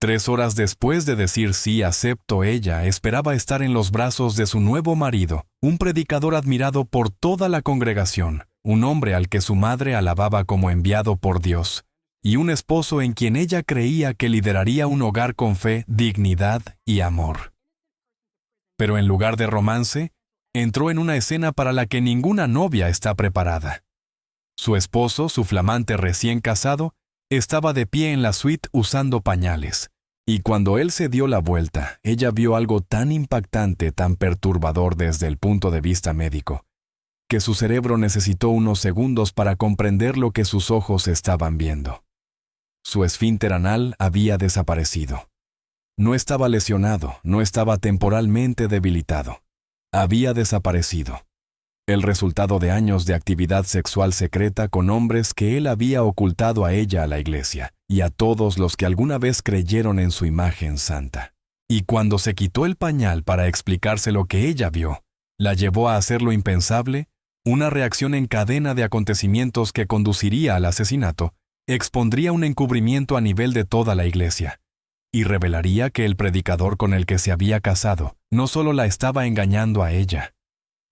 3 horas después de decir sí, acepto, ella esperaba estar en los brazos de su nuevo marido, un predicador admirado por toda la congregación, un hombre al que su madre alababa como enviado por Dios, y un esposo en quien ella creía que lideraría un hogar con fe, dignidad y amor. Pero en lugar de romance, entró en una escena para la que ninguna novia está preparada. Su esposo, su flamante recién casado, estaba de pie en la suite usando pañales. Y cuando él se dio la vuelta, ella vio algo tan impactante, tan perturbador desde el punto de vista médico, que su cerebro necesitó unos segundos para comprender lo que sus ojos estaban viendo. Su esfínter anal había desaparecido. No estaba lesionado, no estaba temporalmente debilitado. Había desaparecido. El resultado de años de actividad sexual secreta con hombres que él había ocultado a ella, a la iglesia, y a todos los que alguna vez creyeron en su imagen santa. Y cuando se quitó el pañal para explicarse lo que ella vio, la llevó a hacer lo impensable, una reacción en cadena de acontecimientos que conduciría al asesinato, expondría un encubrimiento a nivel de toda la iglesia, y revelaría que el predicador con el que se había casado no solo la estaba engañando a ella,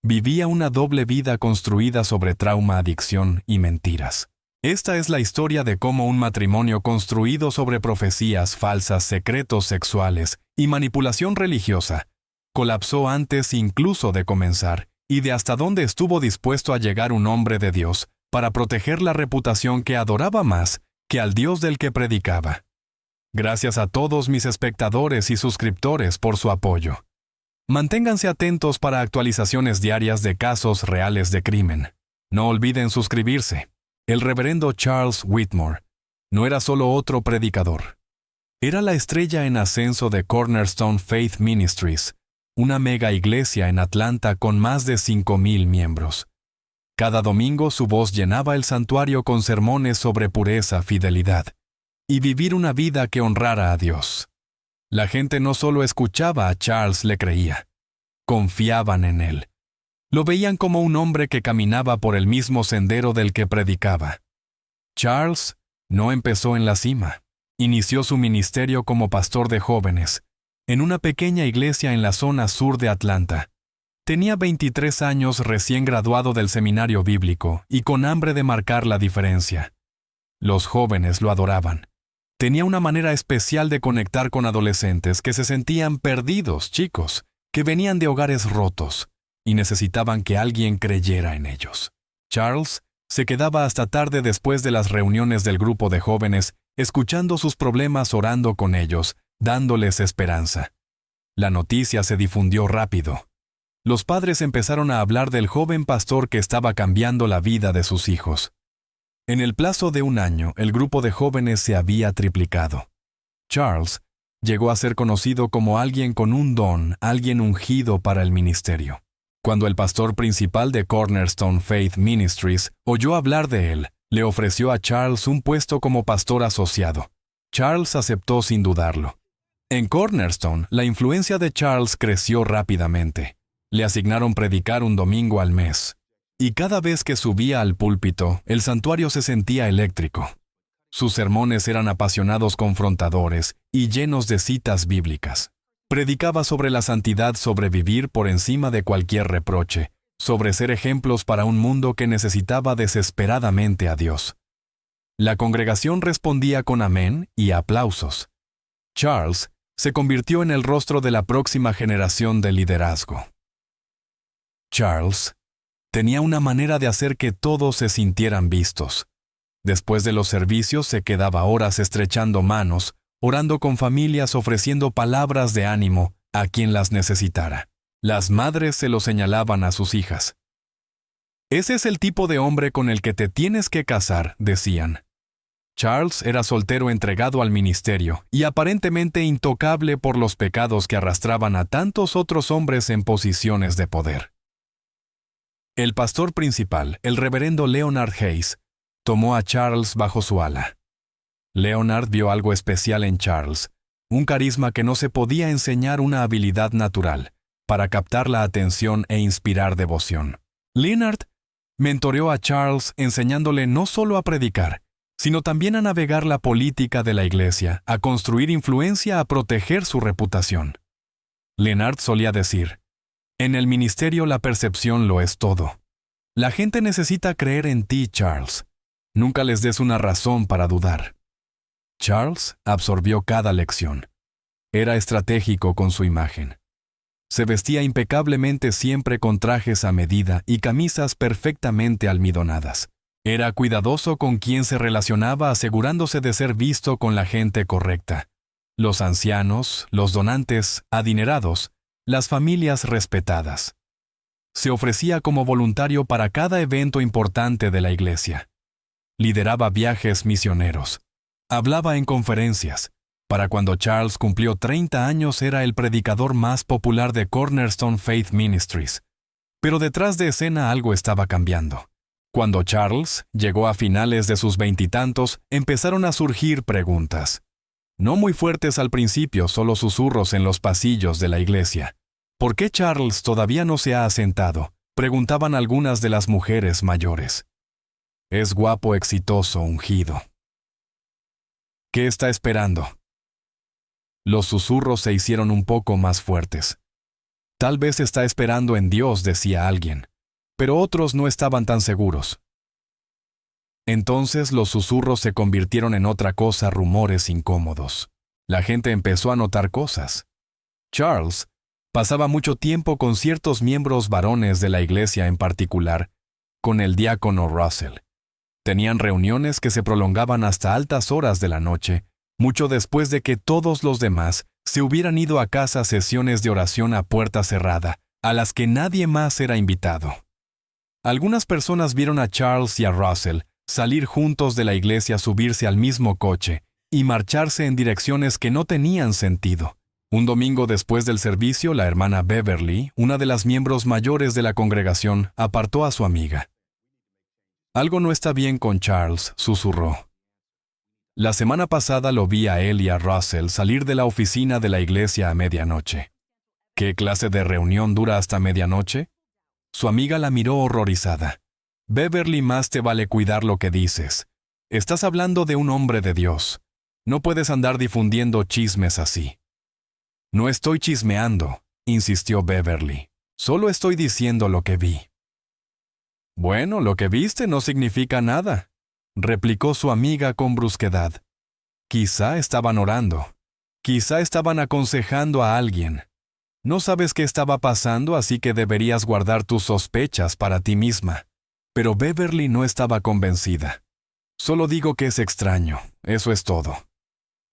vivía una doble vida construida sobre trauma, adicción y mentiras. Esta es la historia de cómo un matrimonio construido sobre profecías falsas, secretos sexuales y manipulación religiosa colapsó antes incluso de comenzar, y de hasta dónde estuvo dispuesto a llegar un hombre de Dios para proteger la reputación que adoraba más que al Dios del que predicaba. Gracias a todos mis espectadores y suscriptores por su apoyo. Manténganse atentos para actualizaciones diarias de casos reales de crimen. No olviden suscribirse. El reverendo Charles Whitmore no era solo otro predicador. Era la estrella en ascenso de Cornerstone Faith Ministries, una mega iglesia en Atlanta con más de 5,000 miembros. Cada domingo su voz llenaba el santuario con sermones sobre pureza, fidelidad y vivir una vida que honrara a Dios. La gente no solo escuchaba a Charles, le creía. Confiaban en él. Lo veían como un hombre que caminaba por el mismo sendero del que predicaba. Charles no empezó en la cima. Inició su ministerio como pastor de jóvenes, en una pequeña iglesia en la zona sur de Atlanta. Tenía 23 años, recién graduado del seminario bíblico y con hambre de marcar la diferencia. Los jóvenes lo adoraban. Tenía una manera especial de conectar con adolescentes que se sentían perdidos, chicos, que venían de hogares rotos y necesitaban que alguien creyera en ellos. Charles se quedaba hasta tarde después de las reuniones del grupo de jóvenes, escuchando sus problemas, orando con ellos, dándoles esperanza. La noticia se difundió rápido. Los padres empezaron a hablar del joven pastor que estaba cambiando la vida de sus hijos. En el plazo de un año, el grupo de jóvenes se había triplicado. Charles llegó a ser conocido como alguien con un don, alguien ungido para el ministerio. Cuando el pastor principal de Cornerstone Faith Ministries oyó hablar de él, le ofreció a Charles un puesto como pastor asociado. Charles aceptó sin dudarlo. En Cornerstone, la influencia de Charles creció rápidamente. Le asignaron predicar un domingo al mes. Y cada vez que subía al púlpito, el santuario se sentía eléctrico. Sus sermones eran apasionados, confrontadores y llenos de citas bíblicas. Predicaba sobre la santidad, sobre vivir por encima de cualquier reproche, sobre ser ejemplos para un mundo que necesitaba desesperadamente a Dios. La congregación respondía con amén y aplausos. Charles se convirtió en el rostro de la próxima generación de liderazgo. Charles tenía una manera de hacer que todos se sintieran vistos. Después de los servicios se quedaba horas estrechando manos, orando con familias, ofreciendo palabras de ánimo a quien las necesitara. Las madres se lo señalaban a sus hijas. «Ese es el tipo de hombre con el que te tienes que casar», decían. Charles era soltero entregado al ministerio y aparentemente intocable por los pecados que arrastraban a tantos otros hombres en posiciones de poder. El pastor principal, el reverendo Leonard Hayes, tomó a Charles bajo su ala. Leonard vio algo especial en Charles, un carisma que no se podía enseñar, una habilidad natural para captar la atención e inspirar devoción. Leonard mentoreó a Charles enseñándole no solo a predicar, sino también a navegar la política de la iglesia, a construir influencia, a proteger su reputación. Leonard solía decir, en el ministerio la percepción lo es todo. La gente necesita creer en ti, Charles. Nunca les des una razón para dudar. Charles absorbió cada lección. Era estratégico con su imagen. Se vestía impecablemente siempre con trajes a medida y camisas perfectamente almidonadas. Era cuidadoso con quien se relacionaba, asegurándose de ser visto con la gente correcta. Los ancianos, los donantes, adinerados, las familias respetadas. Se ofrecía como voluntario para cada evento importante de la iglesia. Lideraba viajes misioneros. Hablaba en conferencias. Para cuando Charles cumplió 30 años era el predicador más popular de Cornerstone Faith Ministries. Pero detrás de escena algo estaba cambiando. Cuando Charles llegó a finales de sus veintitantos, empezaron a surgir preguntas. No muy fuertes al principio, solo susurros en los pasillos de la iglesia. ¿Por qué Charles todavía no se ha asentado?, preguntaban algunas de las mujeres mayores. Es guapo, exitoso, ungido. ¿Qué está esperando? Los susurros se hicieron un poco más fuertes. Tal vez está esperando en Dios, decía alguien, pero otros no estaban tan seguros. Entonces los susurros se convirtieron en otra cosa, rumores incómodos. La gente empezó a notar cosas. Charles pasaba mucho tiempo con ciertos miembros varones de la iglesia, en particular, con el diácono Russell. Tenían reuniones que se prolongaban hasta altas horas de la noche, mucho después de que todos los demás se hubieran ido a casa, sesiones de oración a puerta cerrada, a las que nadie más era invitado. Algunas personas vieron a Charles y a Russell salir juntos de la iglesia, subirse al mismo coche y marcharse en direcciones que no tenían sentido. Un domingo después del servicio, la hermana Beverly, una de las miembros mayores de la congregación, apartó a su amiga. Algo no está bien con Charles, susurró. La semana pasada lo vi a él y a Russell salir de la oficina de la iglesia a medianoche. ¿Qué clase de reunión dura hasta medianoche? Su amiga la miró horrorizada. Beverly, más te vale cuidar lo que dices. Estás hablando de un hombre de Dios. No puedes andar difundiendo chismes así. No estoy chismeando, insistió Beverly. Solo estoy diciendo lo que vi. Bueno, lo que viste no significa nada, replicó su amiga con brusquedad. Quizá estaban orando. Quizá estaban aconsejando a alguien. No sabes qué estaba pasando, así que deberías guardar tus sospechas para ti misma. Pero Beverly no estaba convencida. Solo digo que es extraño, eso es todo.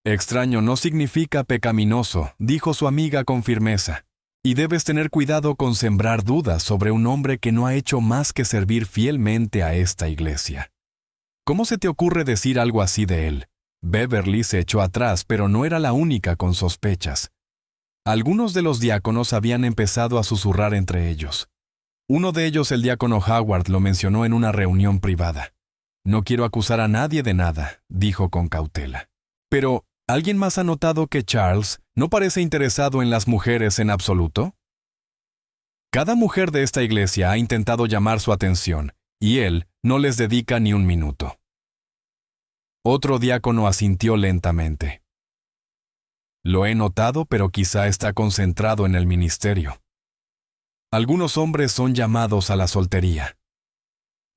Extraño no significa pecaminoso, dijo su amiga con firmeza. Y debes tener cuidado con sembrar dudas sobre un hombre que no ha hecho más que servir fielmente a esta iglesia. ¿Cómo se te ocurre decir algo así de él? Beverly se echó atrás, pero no era la única con sospechas. Algunos de los diáconos habían empezado a susurrar entre ellos. Uno de ellos, el diácono Howard, lo mencionó en una reunión privada. No quiero acusar a nadie de nada, dijo con cautela. Pero, ¿alguien más ha notado que Charles no parece interesado en las mujeres en absoluto? Cada mujer de esta iglesia ha intentado llamar su atención, y él no les dedica ni un minuto. Otro diácono asintió lentamente. Lo he notado, pero quizá está concentrado en el ministerio. Algunos hombres son llamados a la soltería.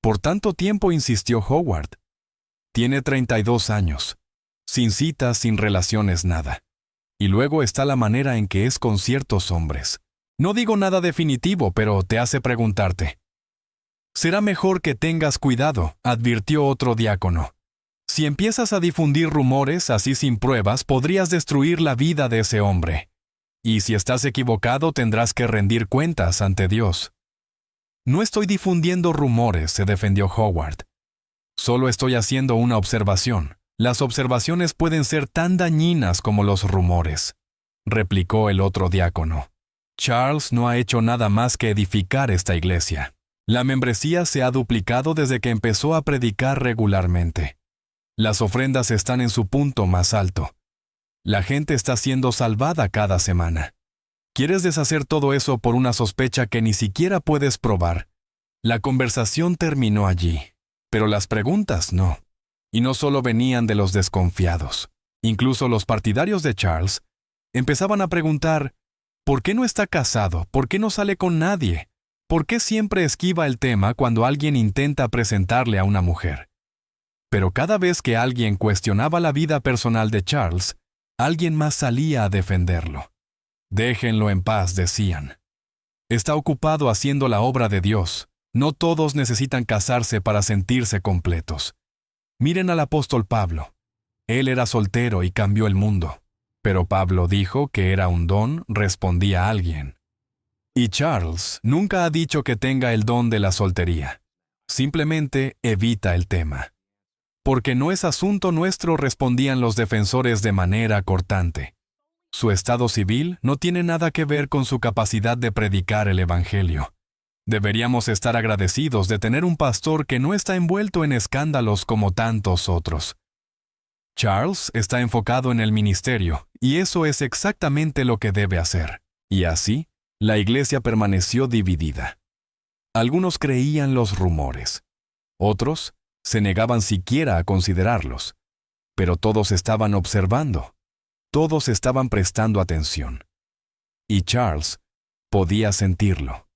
Por tanto tiempo, insistió Howard. Tiene 32 años. Sin citas, sin relaciones, nada. Y luego está la manera en que es con ciertos hombres. No digo nada definitivo, pero te hace preguntarte. Será mejor que tengas cuidado, advirtió otro diácono. Si empiezas a difundir rumores así sin pruebas, podrías destruir la vida de ese hombre. Y si estás equivocado, tendrás que rendir cuentas ante Dios. No estoy difundiendo rumores, se defendió Howard. Solo estoy haciendo una observación. Las observaciones pueden ser tan dañinas como los rumores, replicó el otro diácono. Charles no ha hecho nada más que edificar esta iglesia. La membresía se ha duplicado desde que empezó a predicar regularmente. Las ofrendas están en su punto más alto. La gente está siendo salvada cada semana. ¿Quieres deshacer todo eso por una sospecha que ni siquiera puedes probar? La conversación terminó allí, pero las preguntas no. Y no solo venían de los desconfiados. Incluso los partidarios de Charles empezaban a preguntar, ¿por qué no está casado? ¿Por qué no sale con nadie? ¿Por qué siempre esquiva el tema cuando alguien intenta presentarle a una mujer? Pero cada vez que alguien cuestionaba la vida personal de Charles, alguien más salía a defenderlo. Déjenlo en paz, decían. Está ocupado haciendo la obra de Dios. No todos necesitan casarse para sentirse completos. Miren al apóstol Pablo. Él era soltero y cambió el mundo. Pero Pablo dijo que era un don, respondía alguien. Y Charles nunca ha dicho que tenga el don de la soltería. Simplemente evita el tema. Porque no es asunto nuestro, respondían los defensores de manera cortante. Su estado civil no tiene nada que ver con su capacidad de predicar el Evangelio. Deberíamos estar agradecidos de tener un pastor que no está envuelto en escándalos como tantos otros. Charles está enfocado en el ministerio, y eso es exactamente lo que debe hacer. Y así, la iglesia permaneció dividida. Algunos creían los rumores. Otros se negaban siquiera a considerarlos. Pero todos estaban observando. Todos estaban prestando atención. Y Charles podía sentirlo.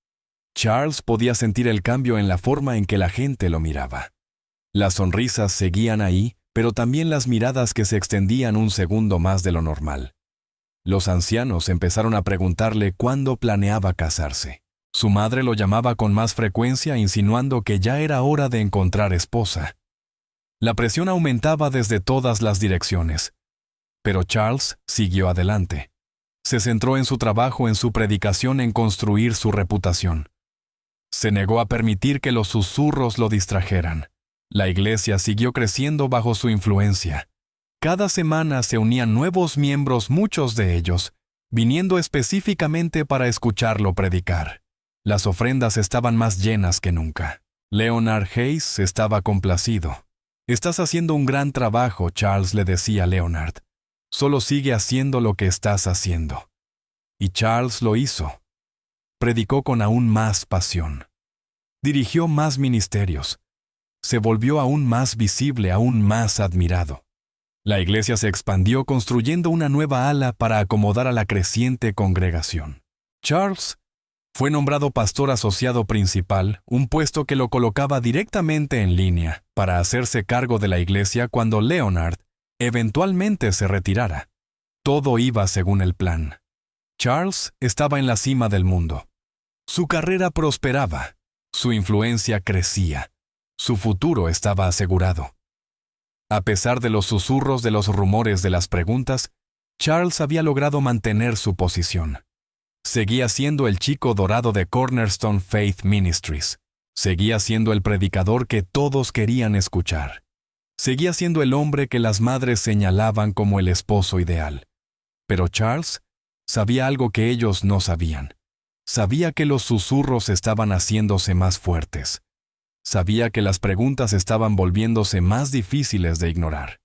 Charles podía sentir el cambio en la forma en que la gente lo miraba. Las sonrisas seguían ahí, pero también las miradas que se extendían un segundo más de lo normal. Los ancianos empezaron a preguntarle cuándo planeaba casarse. Su madre lo llamaba con más frecuencia, insinuando que ya era hora de encontrar esposa. La presión aumentaba desde todas las direcciones. Pero Charles siguió adelante. Se centró en su trabajo, en su predicación, en construir su reputación. Se negó a permitir que los susurros lo distrajeran. La iglesia siguió creciendo bajo su influencia. Cada semana se unían nuevos miembros, muchos de ellos, viniendo específicamente para escucharlo predicar. Las ofrendas estaban más llenas que nunca. Leonard Hayes estaba complacido. «Estás haciendo un gran trabajo», Charles le decía a Leonard. «Solo sigue haciendo lo que estás haciendo». Y Charles lo hizo. Predicó con aún más pasión. Dirigió más ministerios. Se volvió aún más visible, aún más admirado. La iglesia se expandió construyendo una nueva ala para acomodar a la creciente congregación. Charles fue nombrado pastor asociado principal, un puesto que lo colocaba directamente en línea para hacerse cargo de la iglesia cuando Leonard eventualmente se retirara. Todo iba según el plan. Charles estaba en la cima del mundo. Su carrera prosperaba, su influencia crecía, su futuro estaba asegurado. A pesar de los susurros, de los rumores, de las preguntas, Charles había logrado mantener su posición. Seguía siendo el chico dorado de Cornerstone Faith Ministries. Seguía siendo el predicador que todos querían escuchar. Seguía siendo el hombre que las madres señalaban como el esposo ideal. Pero Charles sabía algo que ellos no sabían. Sabía que los susurros estaban haciéndose más fuertes. Sabía que las preguntas estaban volviéndose más difíciles de ignorar.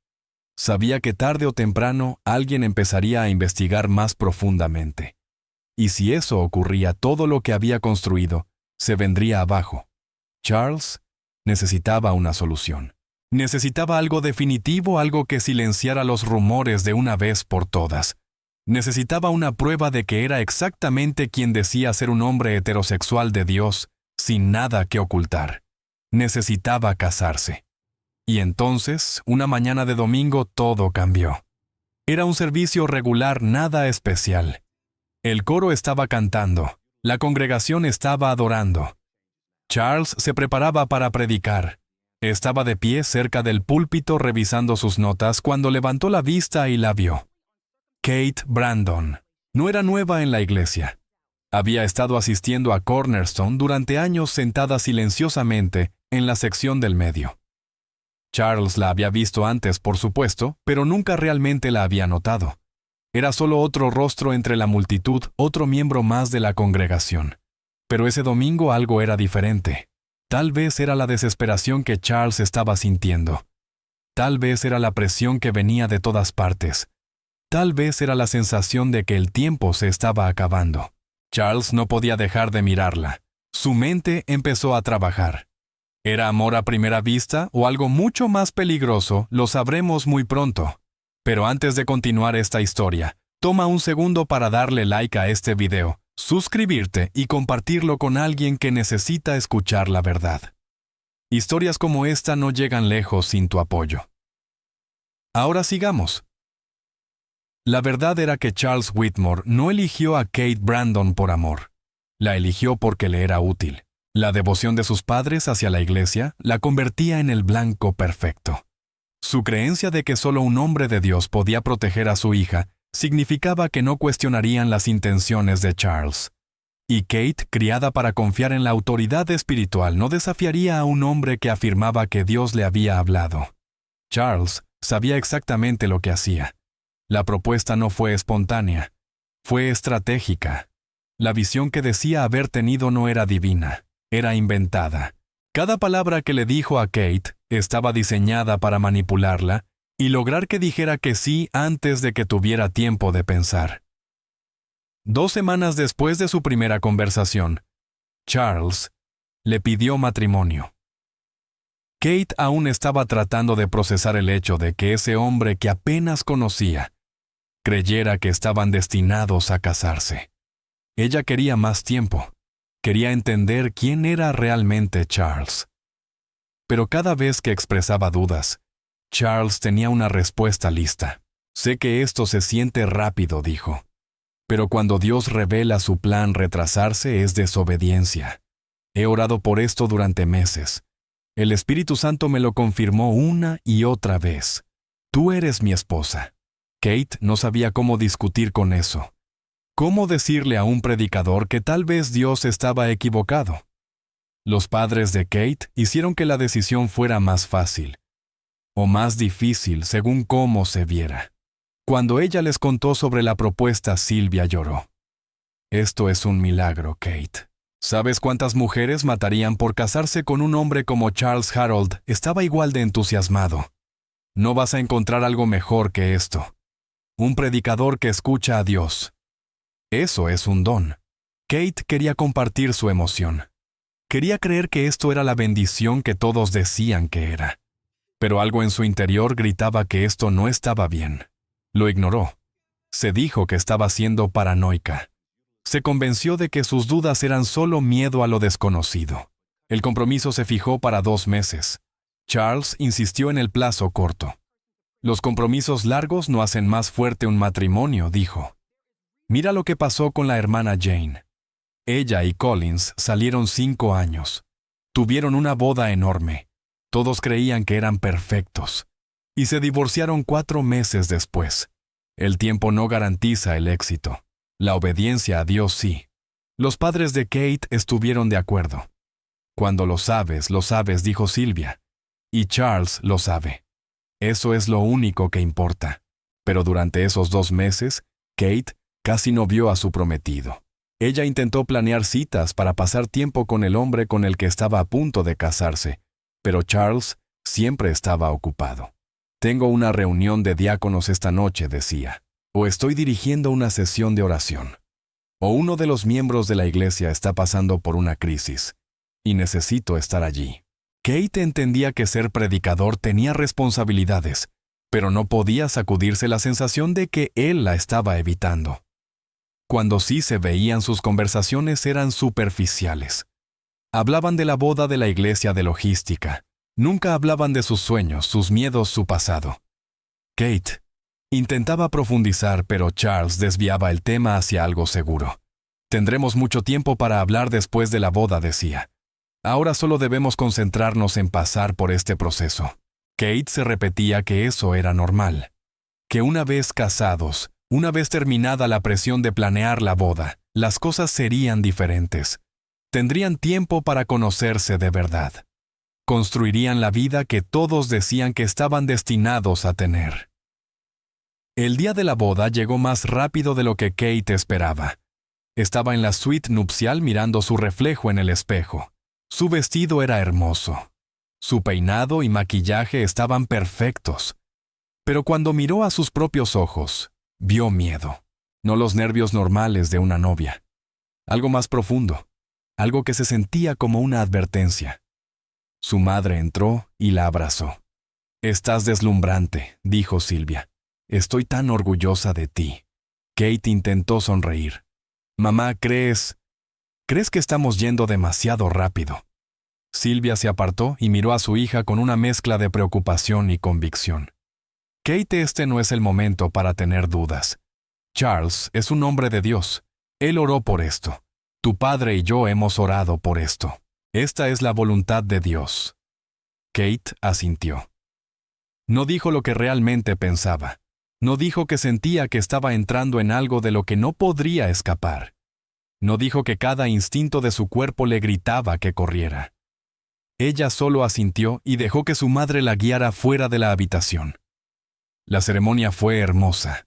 Sabía que tarde o temprano alguien empezaría a investigar más profundamente. Y si eso ocurría, todo lo que había construido se vendría abajo. Charles necesitaba una solución. Necesitaba algo definitivo, algo que silenciara los rumores de una vez por todas. Necesitaba una prueba de que era exactamente quien decía ser un hombre heterosexual de Dios, sin nada que ocultar. Necesitaba casarse. Y entonces, una mañana de domingo, todo cambió. Era un servicio regular, nada especial. El coro estaba cantando. La congregación estaba adorando. Charles se preparaba para predicar. Estaba de pie cerca del púlpito revisando sus notas cuando levantó la vista y la vio. Kate Brandon. No era nueva en la iglesia. Había estado asistiendo a Cornerstone durante años sentada silenciosamente en la sección del medio. Charles la había visto antes, por supuesto, pero nunca realmente la había notado. Era solo otro rostro entre la multitud, otro miembro más de la congregación. Pero ese domingo algo era diferente. Tal vez era la desesperación que Charles estaba sintiendo. Tal vez era la presión que venía de todas partes. Tal vez era la sensación de que el tiempo se estaba acabando. Charles no podía dejar de mirarla. Su mente empezó a trabajar. ¿Era amor a primera vista o algo mucho más peligroso? Lo sabremos muy pronto. Pero antes de continuar esta historia, toma un segundo para darle like a este video, suscribirte y compartirlo con alguien que necesita escuchar la verdad. Historias como esta no llegan lejos sin tu apoyo. Ahora sigamos. La verdad era que Charles Whitmore no eligió a Kate Brandon por amor. La eligió porque le era útil. La devoción de sus padres hacia la iglesia la convertía en el blanco perfecto. Su creencia de que solo un hombre de Dios podía proteger a su hija significaba que no cuestionarían las intenciones de Charles. Y Kate, criada para confiar en la autoridad espiritual, no desafiaría a un hombre que afirmaba que Dios le había hablado. Charles sabía exactamente lo que hacía. La propuesta no fue espontánea, fue estratégica. La visión que decía haber tenido no era divina, era inventada. Cada palabra que le dijo a Kate estaba diseñada para manipularla y lograr que dijera que sí antes de que tuviera tiempo de pensar. 2 semanas después de su primera conversación, Charles le pidió matrimonio. Kate aún estaba tratando de procesar el hecho de que ese hombre que apenas conocía creyera que estaban destinados a casarse. Ella quería más tiempo. Quería entender quién era realmente Charles. Pero cada vez que expresaba dudas, Charles tenía una respuesta lista. Sé que esto se siente rápido, dijo. Pero cuando Dios revela su plan, retrasarse es desobediencia. He orado por esto durante meses. El Espíritu Santo me lo confirmó una y otra vez. Tú eres mi esposa. Kate no sabía cómo discutir con eso. ¿Cómo decirle a un predicador que tal vez Dios estaba equivocado? Los padres de Kate hicieron que la decisión fuera más fácil, o más difícil según cómo se viera. Cuando ella les contó sobre la propuesta, Sylvia lloró. Esto es un milagro, Kate. ¿Sabes cuántas mujeres matarían por casarse con un hombre como Charles Harold? Estaba igual de entusiasmado. No vas a encontrar algo mejor que esto. Un predicador que escucha a Dios. Eso es un don. Kate quería compartir su emoción. Quería creer que esto era la bendición que todos decían que era. Pero algo en su interior gritaba que esto no estaba bien. Lo ignoró. Se dijo que estaba siendo paranoica. Se convenció de que sus dudas eran solo miedo a lo desconocido. El compromiso se fijó para 2 meses. Charles insistió en el plazo corto. Los compromisos largos no hacen más fuerte un matrimonio, dijo. Mira lo que pasó con la hermana Jane. Ella y Collins salieron 5 años. Tuvieron una boda enorme. Todos creían que eran perfectos. Y se divorciaron 4 meses después. El tiempo no garantiza el éxito. La obediencia a Dios sí. Los padres de Kate estuvieron de acuerdo. Cuando lo sabes, dijo Sylvia. Y Charles lo sabe. Eso es lo único que importa. Pero durante esos 2 meses, Kate casi no vio a su prometido. Ella intentó planear citas para pasar tiempo con el hombre con el que estaba a punto de casarse, pero Charles siempre estaba ocupado. Tengo una reunión de diáconos esta noche, decía, o estoy dirigiendo una sesión de oración, o uno de los miembros de la iglesia está pasando por una crisis, y necesito estar allí. Kate entendía que ser predicador tenía responsabilidades, pero no podía sacudirse la sensación de que él la estaba evitando. Cuando sí se veían, sus conversaciones eran superficiales. Hablaban de la boda de la iglesia de logística. Nunca hablaban de sus sueños, sus miedos, su pasado. Kate intentaba profundizar, pero Charles desviaba el tema hacia algo seguro. Tendremos mucho tiempo para hablar después de la boda, decía. Ahora solo debemos concentrarnos en pasar por este proceso. Kate se repetía que eso era normal. Que una vez casados, una vez terminada la presión de planear la boda, las cosas serían diferentes. Tendrían tiempo para conocerse de verdad. Construirían la vida que todos decían que estaban destinados a tener. El día de la boda llegó más rápido de lo que Kate esperaba. Estaba en la suite nupcial mirando su reflejo en el espejo. Su vestido era hermoso. Su peinado y maquillaje estaban perfectos. Pero cuando miró a sus propios ojos, vio miedo. No los nervios normales de una novia. Algo más profundo. Algo que se sentía como una advertencia. Su madre entró y la abrazó. «Estás deslumbrante», dijo Sylvia. «Estoy tan orgullosa de ti». Kate intentó sonreír. «Mamá, ¿crees que estamos yendo demasiado rápido?» Sylvia se apartó y miró a su hija con una mezcla de preocupación y convicción. «Kate, este no es el momento para tener dudas. Charles es un hombre de Dios. Él oró por esto. Tu padre y yo hemos orado por esto. Esta es la voluntad de Dios». Kate asintió. No dijo lo que realmente pensaba. No dijo que sentía que estaba entrando en algo de lo que no podría escapar. No dijo que cada instinto de su cuerpo le gritaba que corriera. Ella solo asintió y dejó que su madre la guiara fuera de la habitación. La ceremonia fue hermosa.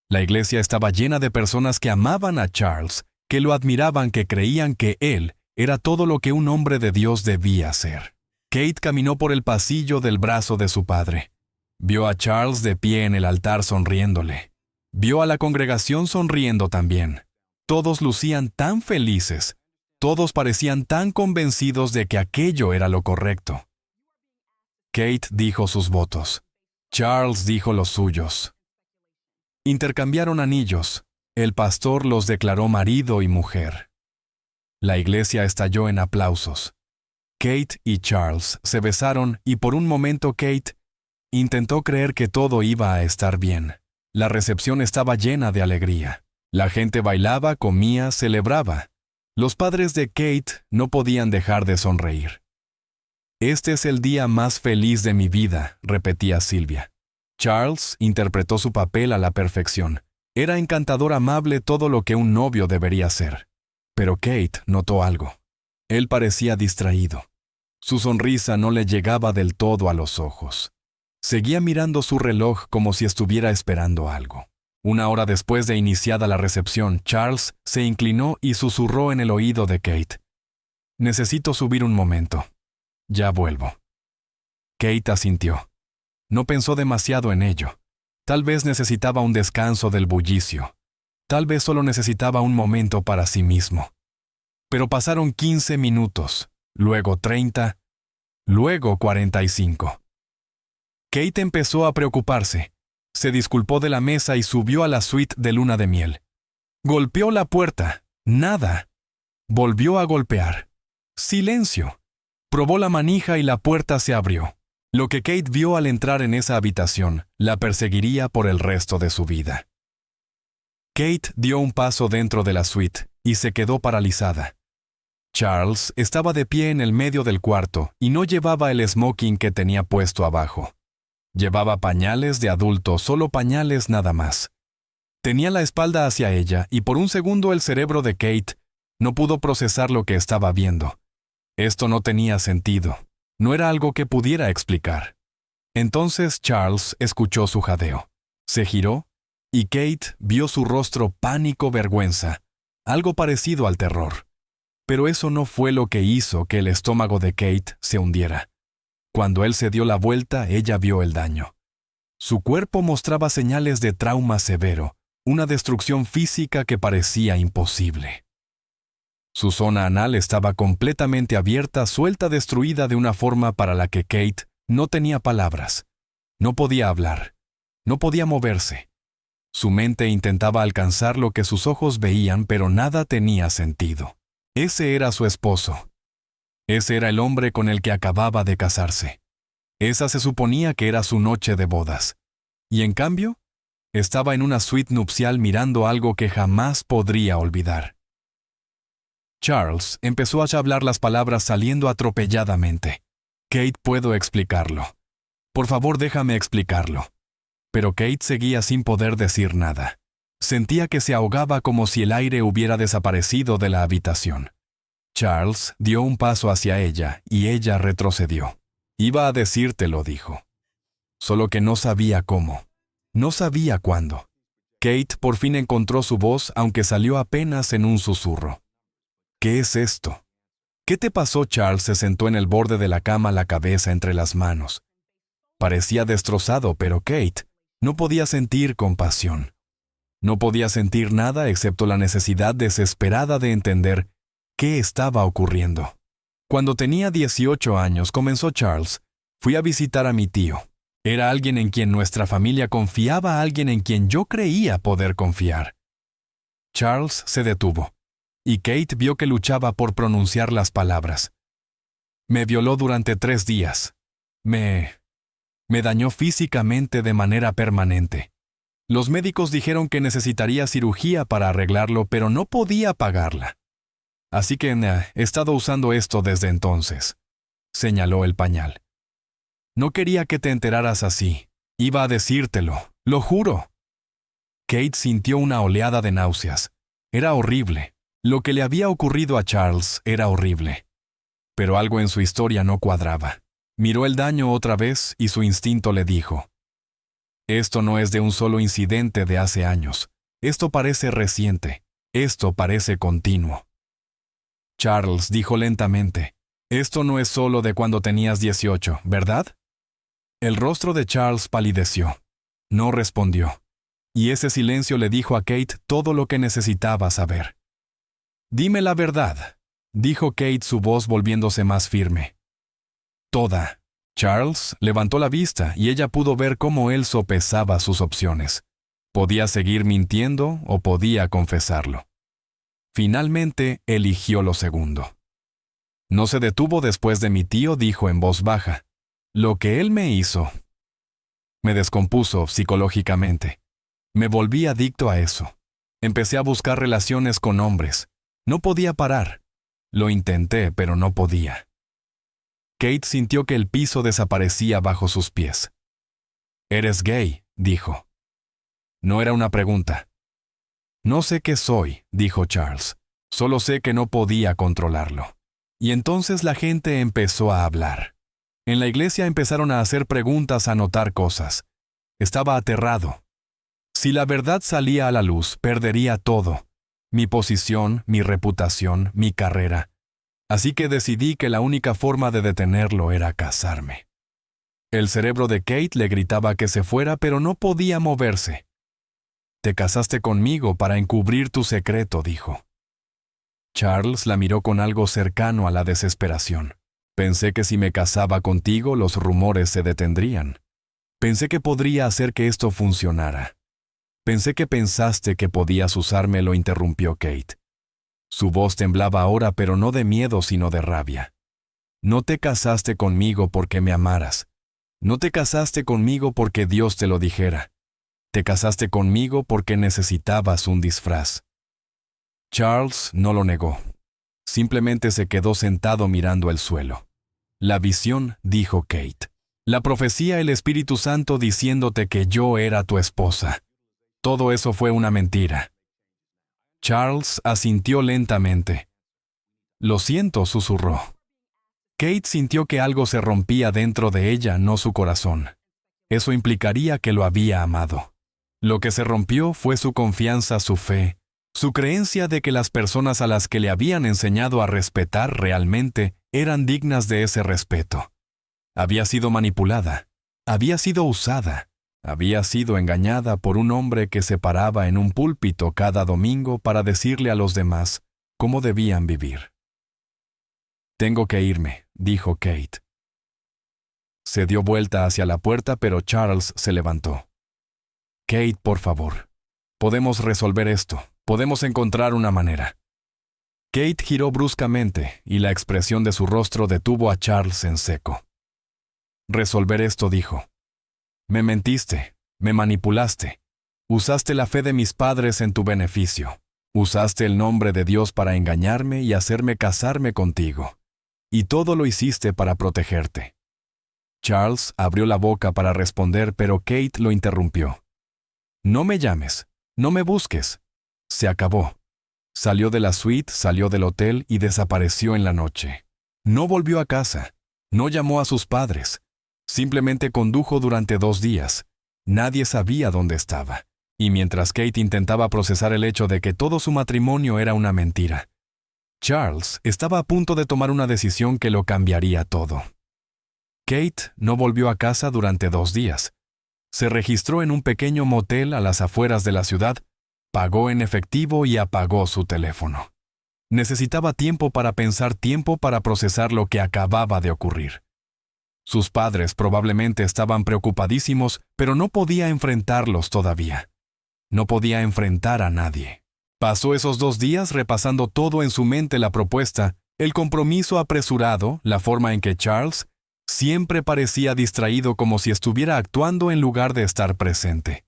La iglesia estaba llena de personas que amaban a Charles, que lo admiraban, que creían que él era todo lo que un hombre de Dios debía ser. Kate caminó por el pasillo del brazo de su padre. Vio a Charles de pie en el altar sonriéndole. Vio a la congregación sonriendo también. Todos lucían tan felices. Todos parecían tan convencidos de que aquello era lo correcto. Kate dijo sus votos. Charles dijo los suyos. Intercambiaron anillos. El pastor los declaró marido y mujer. La iglesia estalló en aplausos. Kate y Charles se besaron y por un momento Kate intentó creer que todo iba a estar bien. La recepción estaba llena de alegría. La gente bailaba, comía, celebraba. Los padres de Kate no podían dejar de sonreír. «Este es el día más feliz de mi vida», repetía Sylvia. Charles interpretó su papel a la perfección. Era encantador, amable, todo lo que un novio debería ser. Pero Kate notó algo. Él parecía distraído. Su sonrisa no le llegaba del todo a los ojos. Seguía mirando su reloj como si estuviera esperando algo. Una hora después de iniciada la recepción, Charles se inclinó y susurró en el oído de Kate. «Necesito subir un momento. Ya vuelvo». Kate asintió. No pensó demasiado en ello. Tal vez necesitaba un descanso del bullicio. Tal vez solo necesitaba un momento para sí mismo. Pero pasaron 15 minutos, luego 30, luego 45. Kate empezó a preocuparse. Se disculpó de la mesa y subió a la suite de luna de miel. Golpeó la puerta. Nada. Volvió a golpear. Silencio. Probó la manija y la puerta se abrió. Lo que Kate vio al entrar en esa habitación la perseguiría por el resto de su vida. Kate dio un paso dentro de la suite y se quedó paralizada. Charles estaba de pie en el medio del cuarto y no llevaba el smoking que tenía puesto abajo. Llevaba pañales de adulto, solo pañales nada más. Tenía la espalda hacia ella y por un segundo el cerebro de Kate no pudo procesar lo que estaba viendo. Esto no tenía sentido. No era algo que pudiera explicar. Entonces Charles escuchó su jadeo. Se giró y Kate vio su rostro pánico, vergüenza, algo parecido al terror. Pero eso no fue lo que hizo que el estómago de Kate se hundiera. Cuando él se dio la vuelta, ella vio el daño. Su cuerpo mostraba señales de trauma severo, una destrucción física que parecía imposible. Su zona anal estaba completamente abierta, suelta, destruida de una forma para la que Kate no tenía palabras. No podía hablar. No podía moverse. Su mente intentaba alcanzar lo que sus ojos veían, pero nada tenía sentido. Ese era su esposo. Ese era el hombre con el que acababa de casarse. Esa se suponía que era su noche de bodas. Y en cambio, estaba en una suite nupcial mirando algo que jamás podría olvidar. Charles empezó a hablar, las palabras saliendo atropelladamente. «Kate, puedo explicarlo. Por favor, déjame explicarlo». Pero Kate seguía sin poder decir nada. Sentía que se ahogaba como si el aire hubiera desaparecido de la habitación. Charles dio un paso hacia ella y ella retrocedió. «Iba a decírtelo», dijo. Solo que no sabía cómo. No sabía cuándo. Kate por fin encontró su voz, aunque salió apenas en un susurro. «¿Qué es esto?» «¿Qué te pasó?» Charles se sentó en el borde de la cama, la cabeza entre las manos. Parecía destrozado, pero Kate no podía sentir compasión. No podía sentir nada excepto la necesidad desesperada de entender qué estaba ocurriendo. Cuando tenía 18 años, comenzó Charles, fui a visitar a mi tío. Era alguien en quien nuestra familia confiaba, alguien en quien yo creía poder confiar. Charles se detuvo, y Kate vio que luchaba por pronunciar las palabras. Me violó durante 3 días. Me dañó físicamente de manera permanente. Los médicos dijeron que necesitaría cirugía para arreglarlo, pero no podía pagarla. Así que he estado usando esto desde entonces, señaló el pañal. No quería que te enteraras así. Iba a decírtelo, lo juro. Kate sintió una oleada de náuseas. Era horrible. Lo que le había ocurrido a Charles era horrible. Pero algo en su historia no cuadraba. Miró el daño otra vez y su instinto le dijo: esto no es de un solo incidente de hace años. Esto parece reciente. Esto parece continuo. Charles dijo lentamente: esto no es solo de cuando tenías 18, ¿verdad? El rostro de Charles palideció. No respondió. Y ese silencio le dijo a Kate todo lo que necesitaba saber. Dime la verdad, dijo Kate, su voz volviéndose más firme. Toda. Charles levantó la vista y ella pudo ver cómo él sopesaba sus opciones. Podía seguir mintiendo o podía confesarlo. Finalmente eligió lo segundo. No se detuvo después de mi tío, dijo en voz baja. Lo que él me hizo me descompuso psicológicamente. Me volví adicto a eso. Empecé a buscar relaciones con hombres. No podía parar. Lo intenté, pero no podía. Kate sintió que el piso desaparecía bajo sus pies. «¿Eres gay?», dijo. No era una pregunta. «No sé qué soy», dijo Charles. «Solo sé que no podía controlarlo». Y entonces la gente empezó a hablar. En la iglesia empezaron a hacer preguntas, a notar cosas. Estaba aterrado. Si la verdad salía a la luz, perdería todo. Mi posición, mi reputación, mi carrera. Así que decidí que la única forma de detenerlo era casarme. El cerebro de Kate le gritaba que se fuera, pero no podía moverse. «Te casaste conmigo para encubrir tu secreto», dijo. Charles la miró con algo cercano a la desesperación. «Pensé que si me casaba contigo, los rumores se detendrían. Pensé que podría hacer que esto funcionara. Pensé que pensaste que podías usarme», lo interrumpió Kate. Su voz temblaba ahora, pero no de miedo, sino de rabia. «No te casaste conmigo porque me amaras. No te casaste conmigo porque Dios te lo dijera. Te casaste conmigo porque necesitabas un disfraz». Charles no lo negó. Simplemente se quedó sentado mirando el suelo. «La visión», dijo Kate. «La profecía, el Espíritu Santo diciéndote que yo era tu esposa. Todo eso fue una mentira». Charles asintió lentamente. «Lo siento», susurró. Kate sintió que algo se rompía dentro de ella, no su corazón. Eso implicaría que lo había amado. Lo que se rompió fue su confianza, su fe, su creencia de que las personas a las que le habían enseñado a respetar realmente eran dignas de ese respeto. Había sido manipulada, había sido usada. Había sido engañada por un hombre que se paraba en un púlpito cada domingo para decirle a los demás cómo debían vivir. «Tengo que irme», dijo Kate. Se dio vuelta hacia la puerta, pero Charles se levantó. «Kate, por favor. Podemos resolver esto. Podemos encontrar una manera». Kate giró bruscamente y la expresión de su rostro detuvo a Charles en seco. «Resolver esto», dijo. «Me mentiste, me manipulaste. Usaste la fe de mis padres en tu beneficio. Usaste el nombre de Dios para engañarme y hacerme casarme contigo. Y todo lo hiciste para protegerte». Charles abrió la boca para responder, pero Kate lo interrumpió. «No me llames, no me busques. Se acabó». Salió de la suite, salió del hotel y desapareció en la noche. No volvió a casa, no llamó a sus padres. Simplemente condujo durante 2 días. Nadie sabía dónde estaba. Y mientras Kate intentaba procesar el hecho de que todo su matrimonio era una mentira, Charles estaba a punto de tomar una decisión que lo cambiaría todo. Kate no volvió a casa durante 2 días. Se registró en un pequeño motel a las afueras de la ciudad, pagó en efectivo y apagó su teléfono. Necesitaba tiempo para pensar, tiempo para procesar lo que acababa de ocurrir. Sus padres probablemente estaban preocupadísimos, pero no podía enfrentarlos todavía. No podía enfrentar a nadie. Pasó esos 2 días repasando todo en su mente: la propuesta, el compromiso apresurado, la forma en que Charles siempre parecía distraído, como si estuviera actuando en lugar de estar presente.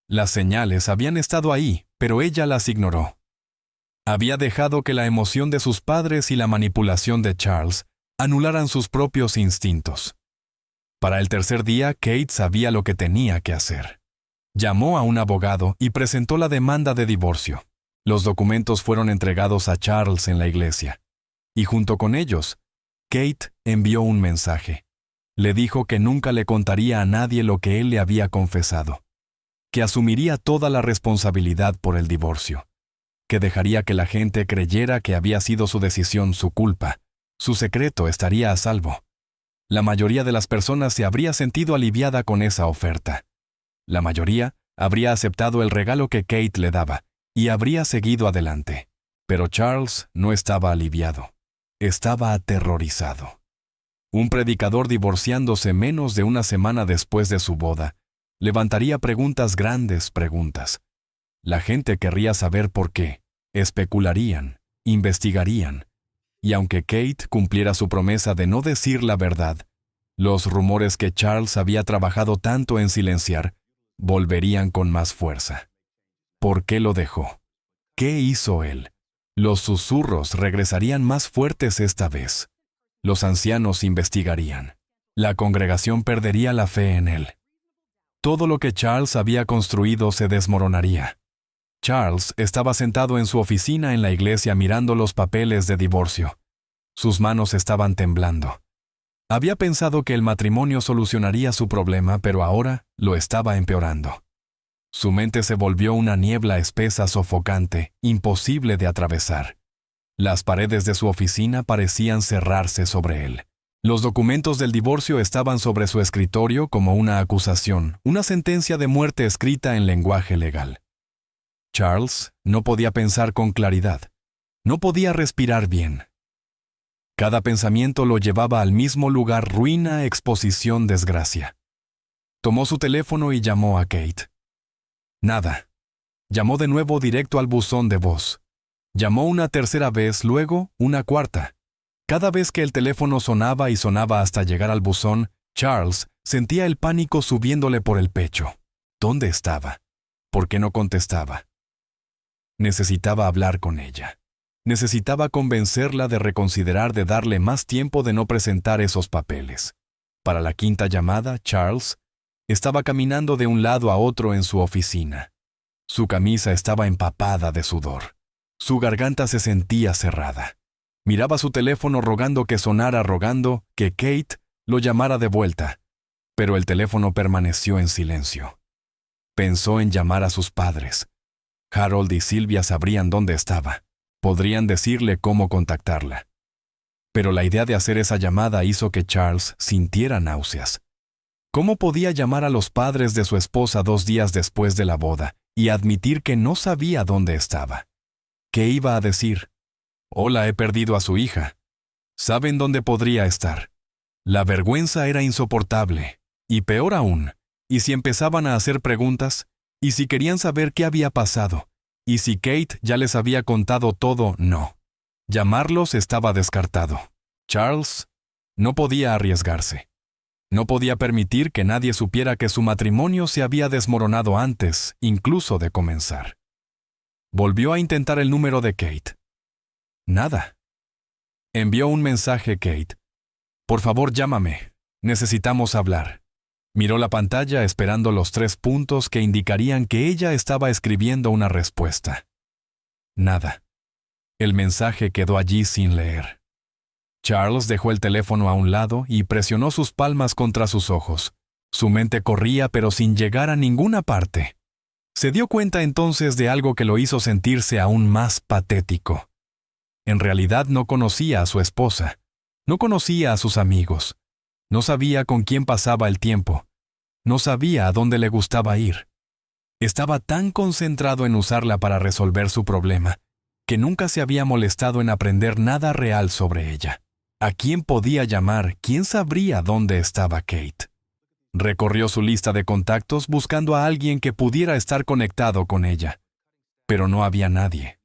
Las señales habían estado ahí, pero ella las ignoró. Había dejado que la emoción de sus padres y la manipulación de Charles anularan sus propios instintos. Para el tercer día, Kate sabía lo que tenía que hacer. Llamó a un abogado y presentó la demanda de divorcio. Los documentos fueron entregados a Charles en la iglesia. Y junto con ellos, Kate envió un mensaje. Le dijo que nunca le contaría a nadie lo que él le había confesado, que asumiría toda la responsabilidad por el divorcio, que dejaría que la gente creyera que había sido su decisión, su culpa. Su secreto estaría a salvo. La mayoría de las personas se habría sentido aliviada con esa oferta. La mayoría habría aceptado el regalo que Kate le daba y habría seguido adelante. Pero Charles no estaba aliviado. Estaba aterrorizado. Un predicador divorciándose menos de una semana después de su boda levantaría preguntas, grandes preguntas. La gente querría saber por qué. Especularían, investigarían. Y aunque Kate cumpliera su promesa de no decir la verdad, los rumores que Charles había trabajado tanto en silenciar volverían con más fuerza. ¿Por qué lo dejó? ¿Qué hizo él? Los susurros regresarían más fuertes esta vez. Los ancianos investigarían. La congregación perdería la fe en él. Todo lo que Charles había construido se desmoronaría. Charles estaba sentado en su oficina en la iglesia mirando los papeles de divorcio. Sus manos estaban temblando. Había pensado que el matrimonio solucionaría su problema, pero ahora lo estaba empeorando. Su mente se volvió una niebla espesa, sofocante, imposible de atravesar. Las paredes de su oficina parecían cerrarse sobre él. Los documentos del divorcio estaban sobre su escritorio como una acusación, una sentencia de muerte escrita en lenguaje legal. Charles no podía pensar con claridad. No podía respirar bien. Cada pensamiento lo llevaba al mismo lugar: ruina, exposición, desgracia. Tomó su teléfono y llamó a Kate. Nada. Llamó de nuevo directo al buzón de voz. Llamó una tercera vez, luego una cuarta. Cada vez que el teléfono sonaba y sonaba hasta llegar al buzón, Charles sentía el pánico subiéndole por el pecho. ¿Dónde estaba? ¿Por qué no contestaba? Necesitaba hablar con ella. Necesitaba convencerla de reconsiderar, de darle más tiempo, de no presentar esos papeles. Para la quinta llamada, Charles estaba caminando de un lado a otro en su oficina. Su camisa estaba empapada de sudor. Su garganta se sentía cerrada. Miraba su teléfono rogando que sonara, rogando que Kate lo llamara de vuelta. Pero el teléfono permaneció en silencio. Pensó en llamar a sus padres. Harold y Sylvia sabrían dónde estaba. Podrían decirle cómo contactarla. Pero la idea de hacer esa llamada hizo que Charles sintiera náuseas. ¿Cómo podía llamar a los padres de su esposa 2 días después de la boda y admitir que no sabía dónde estaba? ¿Qué iba a decir? Hola, he perdido a su hija. ¿Saben dónde podría estar? La vergüenza era insoportable. Y peor aún, ¿y si empezaban a hacer preguntas? ¿Y si querían saber qué había pasado? ¿Y si Kate ya les había contado todo? No. Llamarlos estaba descartado. Charles no podía arriesgarse. No podía permitir que nadie supiera que su matrimonio se había desmoronado antes, incluso de comenzar. Volvió a intentar el número de Kate. Nada. Envió un mensaje Kate. Por favor, llámame. Necesitamos hablar. Miró la pantalla esperando los 3 puntos que indicarían que ella estaba escribiendo una respuesta. Nada. El mensaje quedó allí sin leer. Charles dejó el teléfono a un lado y presionó sus palmas contra sus ojos. Su mente corría, pero sin llegar a ninguna parte. Se dio cuenta entonces de algo que lo hizo sentirse aún más patético. En realidad no conocía a su esposa. No conocía a sus amigos. No sabía con quién pasaba el tiempo. No sabía a dónde le gustaba ir. Estaba tan concentrado en usarla para resolver su problema que nunca se había molestado en aprender nada real sobre ella. ¿A quién podía llamar? ¿Quién sabría dónde estaba Kate? Recorrió su lista de contactos buscando a alguien que pudiera estar conectado con ella. Pero no había nadie.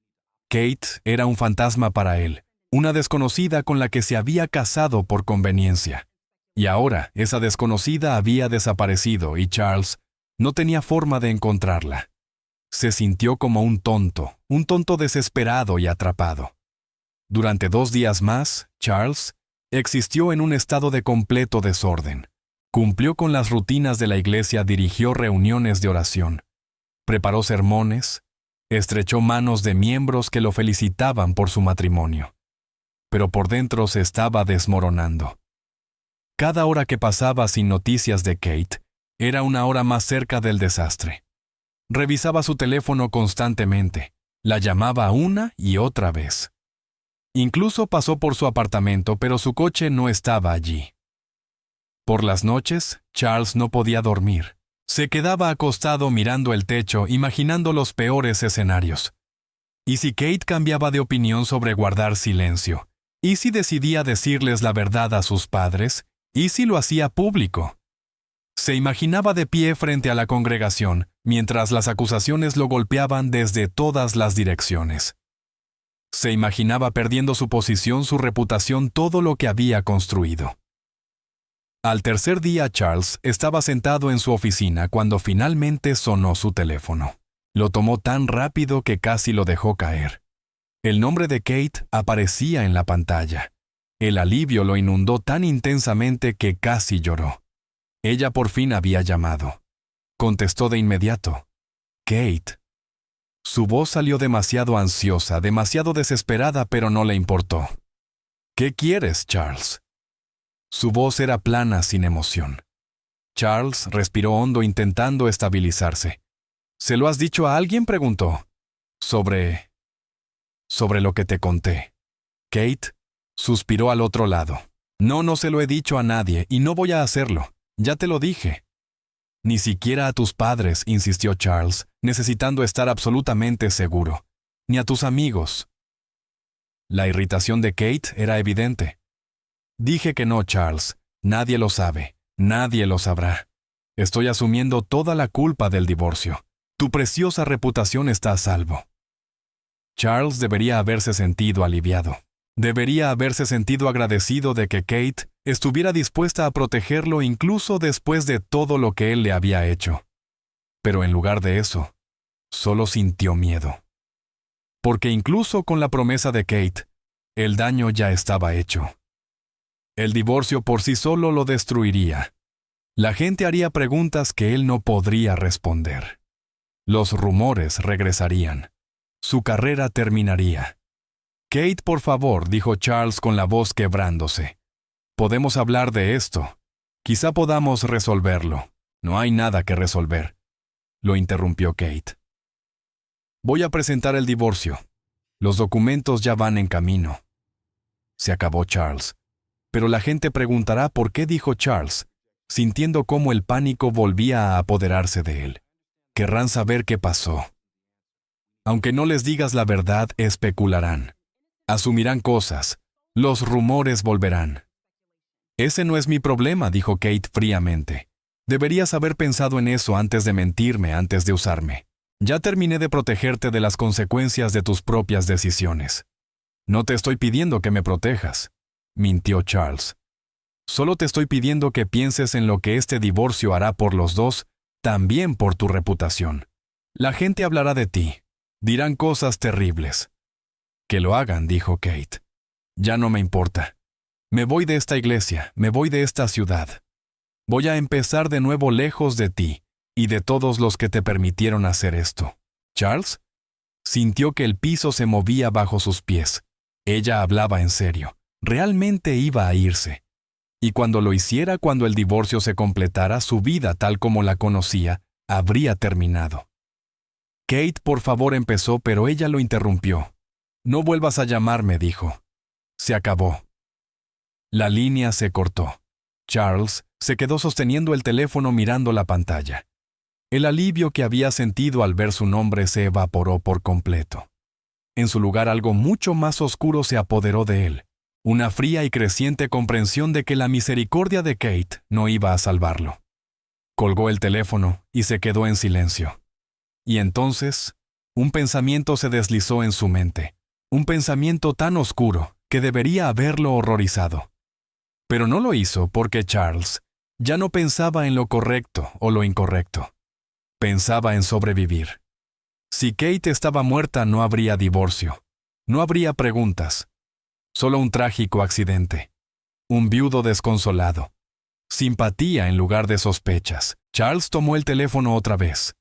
Kate era un fantasma para él, una desconocida con la que se había casado por conveniencia. Y ahora esa desconocida había desaparecido y Charles no tenía forma de encontrarla. Se sintió como un tonto desesperado y atrapado. Durante 2 días más, Charles existió en un estado de completo desorden. Cumplió con las rutinas de la iglesia, dirigió reuniones de oración, preparó sermones, estrechó manos de miembros que lo felicitaban por su matrimonio. Pero por dentro se estaba desmoronando. Cada hora que pasaba sin noticias de Kate era una hora más cerca del desastre. Revisaba su teléfono constantemente, la llamaba una y otra vez. Incluso pasó por su apartamento, pero su coche no estaba allí. Por las noches, Charles no podía dormir. Se quedaba acostado mirando el techo, imaginando los peores escenarios. ¿Y si Kate cambiaba de opinión sobre guardar silencio? ¿Y si decidía decirles la verdad a sus padres? ¿Y si lo hacía público? Se imaginaba de pie frente a la congregación, mientras las acusaciones lo golpeaban desde todas las direcciones. Se imaginaba perdiendo su posición, su reputación, todo lo que había construido. Al tercer día, Charles estaba sentado en su oficina cuando finalmente sonó su teléfono. Lo tomó tan rápido que casi lo dejó caer. El nombre de Kate aparecía en la pantalla. El alivio lo inundó tan intensamente que casi lloró. Ella por fin había llamado. Contestó de inmediato. Kate. Su voz salió demasiado ansiosa, demasiado desesperada, pero no le importó. ¿Qué quieres, Charles? Su voz era plana, sin emoción. Charles respiró hondo intentando estabilizarse. ¿Se lo has dicho a alguien?, preguntó. Sobre lo que te conté. Kate suspiró al otro lado. No se lo he dicho a nadie y no voy a hacerlo. Ya te lo dije. Ni siquiera a tus padres, insistió Charles, necesitando estar absolutamente seguro. Ni a tus amigos. La irritación de Kate era evidente. Dije que no, Charles. Nadie lo sabe. Nadie lo sabrá. Estoy asumiendo toda la culpa del divorcio. Tu preciosa reputación está a salvo. Charles debería haberse sentido aliviado. Debería haberse sentido agradecido de que Kate estuviera dispuesta a protegerlo incluso después de todo lo que él le había hecho. Pero en lugar de eso, solo sintió miedo. Porque incluso con la promesa de Kate, el daño ya estaba hecho. El divorcio por sí solo lo destruiría. La gente haría preguntas que él no podría responder. Los rumores regresarían. Su carrera terminaría. Kate, por favor, dijo Charles con la voz quebrándose. Podemos hablar de esto. Quizá podamos resolverlo. No hay nada que resolver. Lo interrumpió Kate. Voy a presentar el divorcio. Los documentos ya van en camino. Se acabó Charles. Pero la gente preguntará por qué dijo Charles, sintiendo cómo el pánico volvía a apoderarse de él. Querrán saber qué pasó. Aunque no les digas la verdad, especularán. Asumirán cosas. Los rumores volverán. Ese no es mi problema, dijo Kate fríamente. Deberías haber pensado en eso antes de mentirme, antes de usarme. Ya terminé de protegerte de las consecuencias de tus propias decisiones. No te estoy pidiendo que me protejas, mintió Charles. Solo te estoy pidiendo que pienses en lo que este divorcio hará por los dos, también por tu reputación. La gente hablará de ti. Dirán cosas terribles. Que lo hagan, dijo Kate. Ya no me importa. Me voy de esta iglesia, me voy de esta ciudad. Voy a empezar de nuevo lejos de ti y de todos los que te permitieron hacer esto. ¿Charles? Sintió que el piso se movía bajo sus pies. Ella hablaba en serio. Realmente iba a irse. Y cuando lo hiciera, cuando el divorcio se completara, su vida tal como la conocía, habría terminado. Kate, por favor, empezó, pero ella lo interrumpió. No vuelvas a llamarme, dijo. Se acabó. La línea se cortó. Charles se quedó sosteniendo el teléfono mirando la pantalla. El alivio que había sentido al ver su nombre se evaporó por completo. En su lugar, algo mucho más oscuro se apoderó de él. Una fría y creciente comprensión de que la misericordia de Kate no iba a salvarlo. Colgó el teléfono y se quedó en silencio. Y entonces, un pensamiento se deslizó en su mente. Un pensamiento tan oscuro que debería haberlo horrorizado. Pero no lo hizo porque Charles ya no pensaba en lo correcto o lo incorrecto. Pensaba en sobrevivir. Si Kate estaba muerta, no habría divorcio. No habría preguntas. Solo un trágico accidente. Un viudo desconsolado. Simpatía en lugar de sospechas. Charles tomó el teléfono otra vez.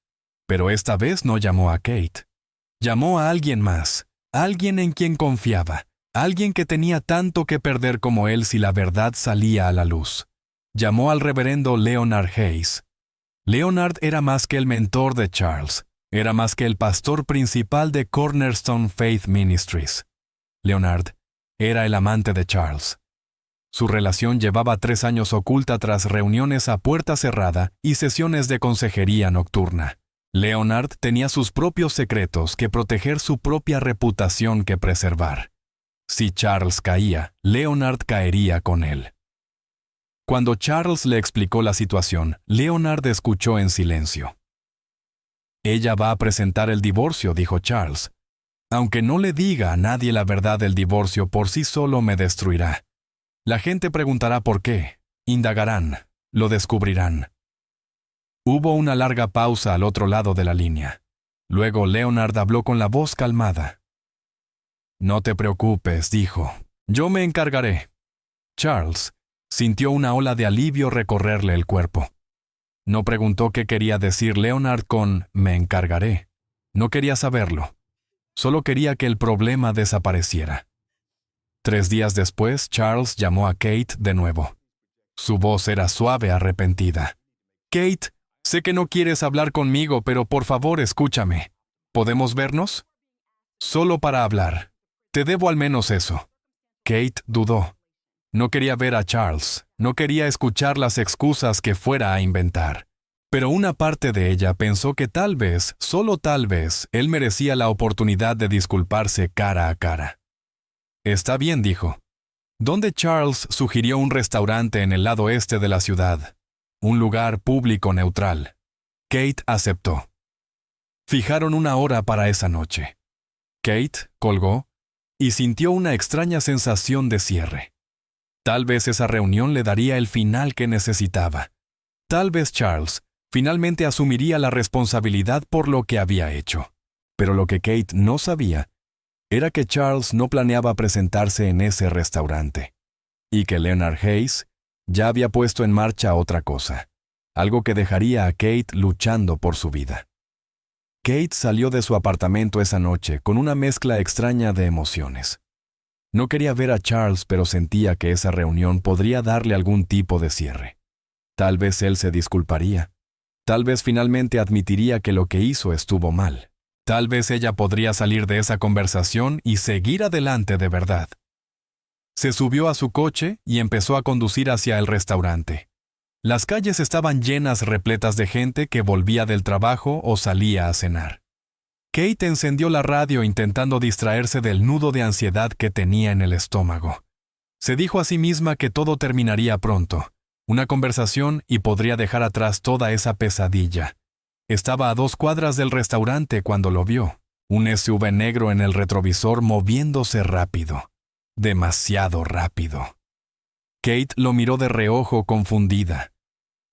Pero esta vez no llamó a Kate. Llamó a alguien más. Alguien en quien confiaba. Alguien que tenía tanto que perder como él si la verdad salía a la luz. Llamó al reverendo Leonard Hayes. Leonard era más que el mentor de Charles. Era más que el pastor principal de Cornerstone Faith Ministries. Leonard era el amante de Charles. Su relación llevaba 3 años oculta tras reuniones a puerta cerrada y sesiones de consejería nocturna. Leonard tenía sus propios secretos que proteger, su propia reputación que preservar. Si Charles caía, Leonard caería con él. Cuando Charles le explicó la situación, Leonard escuchó en silencio. «Ella va a presentar el divorcio», dijo Charles. «Aunque no le diga a nadie la verdad del divorcio, por sí solo me destruirá. La gente preguntará por qué, indagarán, lo descubrirán». Hubo una larga pausa al otro lado de la línea. Luego Leonard habló con la voz calmada. «No te preocupes», dijo. «Yo me encargaré». Charles sintió una ola de alivio recorrerle el cuerpo. No preguntó qué quería decir Leonard con «me encargaré». No quería saberlo. Solo quería que el problema desapareciera. 3 días después, Charles llamó a Kate de nuevo. Su voz era suave, arrepentida. «Kate, sé que no quieres hablar conmigo, pero por favor escúchame. ¿Podemos vernos?» «Solo para hablar. Te debo al menos eso». Kate dudó. No quería ver a Charles, no quería escuchar las excusas que fuera a inventar. Pero una parte de ella pensó que tal vez, solo tal vez, él merecía la oportunidad de disculparse cara a cara. «Está bien», dijo. Donde Charles sugirió un restaurante en el lado este de la ciudad, un lugar público neutral. Kate aceptó. Fijaron una hora para esa noche. Kate colgó y sintió una extraña sensación de cierre. Tal vez esa reunión le daría el final que necesitaba. Tal vez Charles finalmente asumiría la responsabilidad por lo que había hecho. Pero lo que Kate no sabía era que Charles no planeaba presentarse en ese restaurante, y que Leonard Hayes ya había puesto en marcha otra cosa, algo que dejaría a Kate luchando por su vida. Kate salió de su apartamento esa noche con una mezcla extraña de emociones. No quería ver a Charles, pero sentía que esa reunión podría darle algún tipo de cierre. Tal vez él se disculparía. Tal vez finalmente admitiría que lo que hizo estuvo mal. Tal vez ella podría salir de esa conversación y seguir adelante de verdad. Se subió a su coche y empezó a conducir hacia el restaurante. Las calles estaban llenas, repletas de gente que volvía del trabajo o salía a cenar. Kate encendió la radio intentando distraerse del nudo de ansiedad que tenía en el estómago. Se dijo a sí misma que todo terminaría pronto. Una conversación y podría dejar atrás toda esa pesadilla. Estaba a 2 cuadras del restaurante cuando lo vio. Un SUV negro en el retrovisor moviéndose rápido. Demasiado rápido. Kate lo miró de reojo, confundida.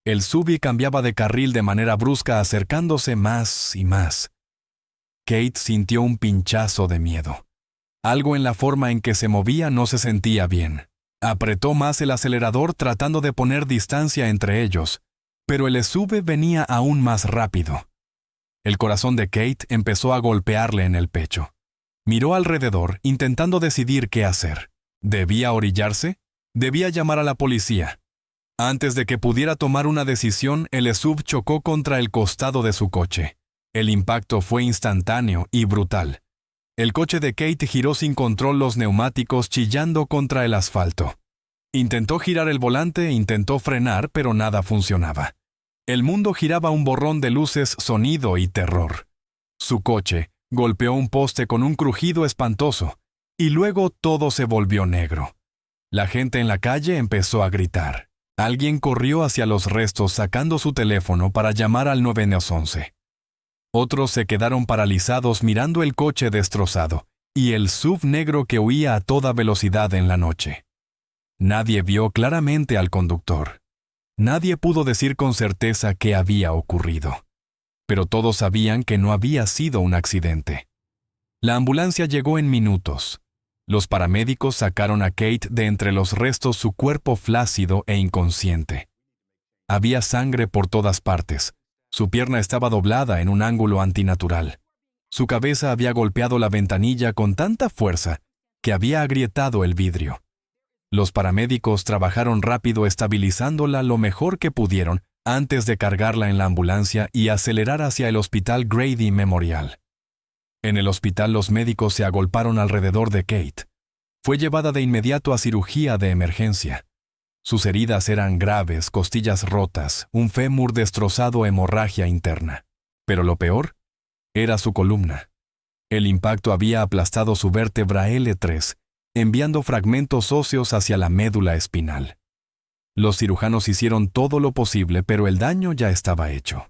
El SUV cambiaba de carril de manera brusca, acercándose más y más. Kate sintió un pinchazo de miedo. Algo en la forma en que se movía no se sentía bien. Apretó más el acelerador tratando de poner distancia entre ellos, pero el SUV venía aún más rápido. El corazón de Kate empezó a golpearle en el pecho. Miró alrededor, intentando decidir qué hacer. ¿Debía orillarse? ¿Debía llamar a la policía? Antes de que pudiera tomar una decisión, el SUV chocó contra el costado de su coche. El impacto fue instantáneo y brutal. El coche de Kate giró sin control, los neumáticos chillando contra el asfalto. Intentó girar el volante, intentó frenar, pero nada funcionaba. El mundo giraba a un borrón de luces, sonido y terror. Su coche Golpeó un poste con un crujido espantoso, y luego todo se volvió negro. La gente en la calle empezó a gritar. Alguien corrió hacia los restos sacando su teléfono para llamar al 911. Otros se quedaron paralizados mirando el coche destrozado y el SUV negro que huía a toda velocidad en la noche. Nadie vio claramente al conductor. Nadie pudo decir con certeza qué había ocurrido. Pero todos sabían que no había sido un accidente. La ambulancia llegó en minutos. Los paramédicos sacaron a Kate de entre los restos su cuerpo flácido e inconsciente. Había sangre por todas partes. Su pierna estaba doblada en un ángulo antinatural. Su cabeza había golpeado la ventanilla con tanta fuerza que había agrietado el vidrio. Los paramédicos trabajaron rápido estabilizándola lo mejor que pudieron antes de cargarla en la ambulancia y acelerar hacia el Hospital Grady Memorial. En el hospital los médicos se agolparon alrededor de Kate. Fue llevada de inmediato a cirugía de emergencia. Sus heridas eran graves, costillas rotas, un fémur destrozado, hemorragia interna. Pero lo peor era su columna. El impacto había aplastado su vértebra L3, enviando fragmentos óseos hacia la médula espinal. Los cirujanos hicieron todo lo posible, pero el daño ya estaba hecho.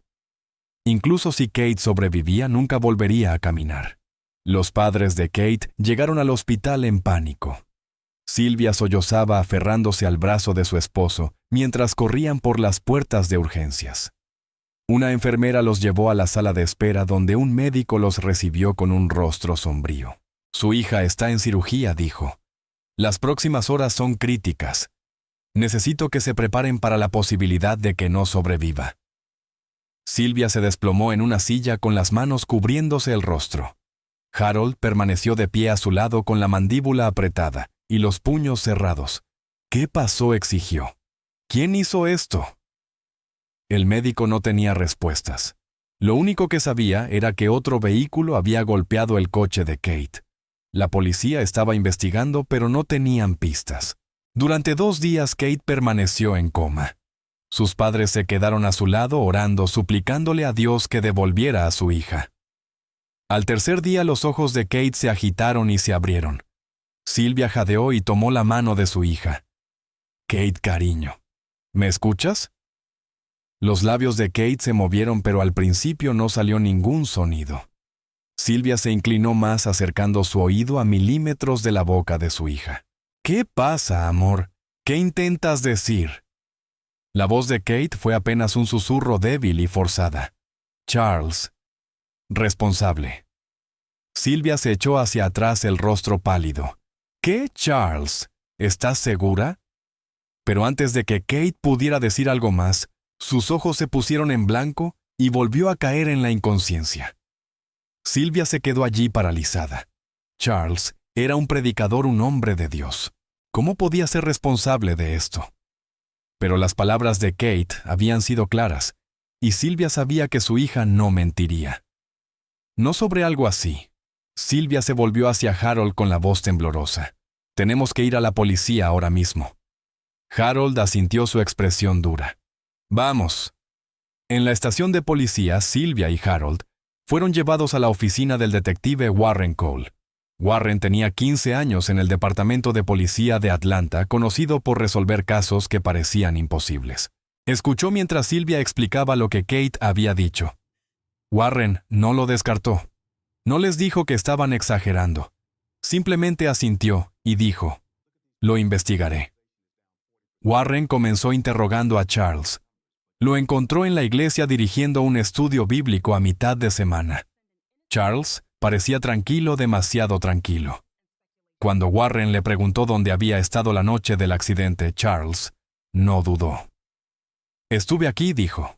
Incluso si Kate sobrevivía, nunca volvería a caminar. Los padres de Kate llegaron al hospital en pánico. Sylvia sollozaba aferrándose al brazo de su esposo mientras corrían por las puertas de urgencias. Una enfermera los llevó a la sala de espera donde un médico los recibió con un rostro sombrío. Su hija está en cirugía, dijo. Las próximas horas son críticas. Necesito que se preparen para la posibilidad de que no sobreviva. Sylvia se desplomó en una silla con las manos cubriéndose el rostro. Harold permaneció de pie a su lado con la mandíbula apretada y los puños cerrados. ¿Qué pasó?, exigió. ¿Quién hizo esto? El médico no tenía respuestas. Lo único que sabía era que otro vehículo había golpeado el coche de Kate. La policía estaba investigando, pero no tenían pistas. Durante 2 días Kate permaneció en coma. Sus padres se quedaron a su lado orando, suplicándole a Dios que devolviera a su hija. Al tercer día los ojos de Kate se agitaron y se abrieron. Sylvia jadeó y tomó la mano de su hija. Kate, cariño, ¿me escuchas? Los labios de Kate se movieron, pero al principio no salió ningún sonido. Sylvia se inclinó más, acercando su oído a milímetros de la boca de su hija. ¿Qué pasa, amor? ¿Qué intentas decir? La voz de Kate fue apenas un susurro débil y forzada. Charles. Responsable. Sylvia se echó hacia atrás, el rostro pálido. ¿Qué, Charles? ¿Estás segura? Pero antes de que Kate pudiera decir algo más, sus ojos se pusieron en blanco y volvió a caer en la inconsciencia. Sylvia se quedó allí paralizada. Charles era un predicador, un hombre de Dios. ¿Cómo podía ser responsable de esto? Pero las palabras de Kate habían sido claras, y Sylvia sabía que su hija no mentiría. No sobre algo así. Sylvia se volvió hacia Harold con la voz temblorosa. Tenemos que ir a la policía ahora mismo. Harold asintió, su expresión dura. Vamos. En la estación de policía, Sylvia y Harold fueron llevados a la oficina del detective Warren Cole. Warren tenía 15 años en el departamento de policía de Atlanta, conocido por resolver casos que parecían imposibles. Escuchó mientras Sylvia explicaba lo que Kate había dicho. Warren no lo descartó. No les dijo que estaban exagerando. Simplemente asintió y dijo, «Lo investigaré». Warren comenzó interrogando a Charles. Lo encontró en la iglesia dirigiendo un estudio bíblico a mitad de semana. Charles parecía tranquilo, demasiado tranquilo. Cuando Warren le preguntó dónde había estado la noche del accidente, Charles no dudó. «Estuve aquí», dijo.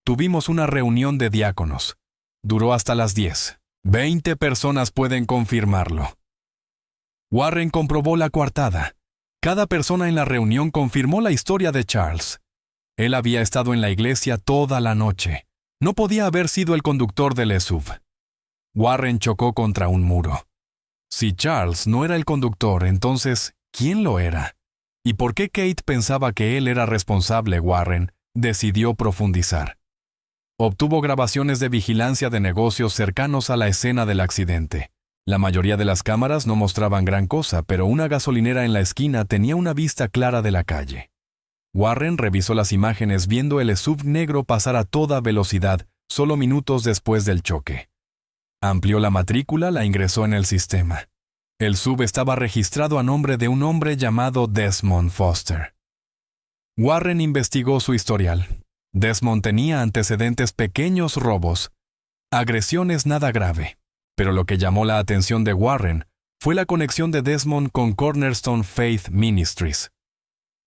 «Tuvimos una reunión de diáconos. Duró hasta las 10. 20 personas pueden confirmarlo». Warren comprobó la coartada. Cada persona en la reunión confirmó la historia de Charles. Él había estado en la iglesia toda la noche. No podía haber sido el conductor del SUV. Warren chocó contra un muro. Si Charles no era el conductor, entonces, ¿quién lo era? ¿Y por qué Kate pensaba que él era responsable? Warren decidió profundizar. Obtuvo grabaciones de vigilancia de negocios cercanos a la escena del accidente. La mayoría de las cámaras no mostraban gran cosa, pero una gasolinera en la esquina tenía una vista clara de la calle. Warren revisó las imágenes viendo el SUV negro pasar a toda velocidad, solo minutos después del choque. Amplió la matrícula, la ingresó en el sistema. El SUV estaba registrado a nombre de un hombre llamado Desmond Foster. Warren investigó su historial. Desmond tenía antecedentes: pequeños robos, agresiones nada grave. Pero lo que llamó la atención de Warren fue la conexión de Desmond con Cornerstone Faith Ministries.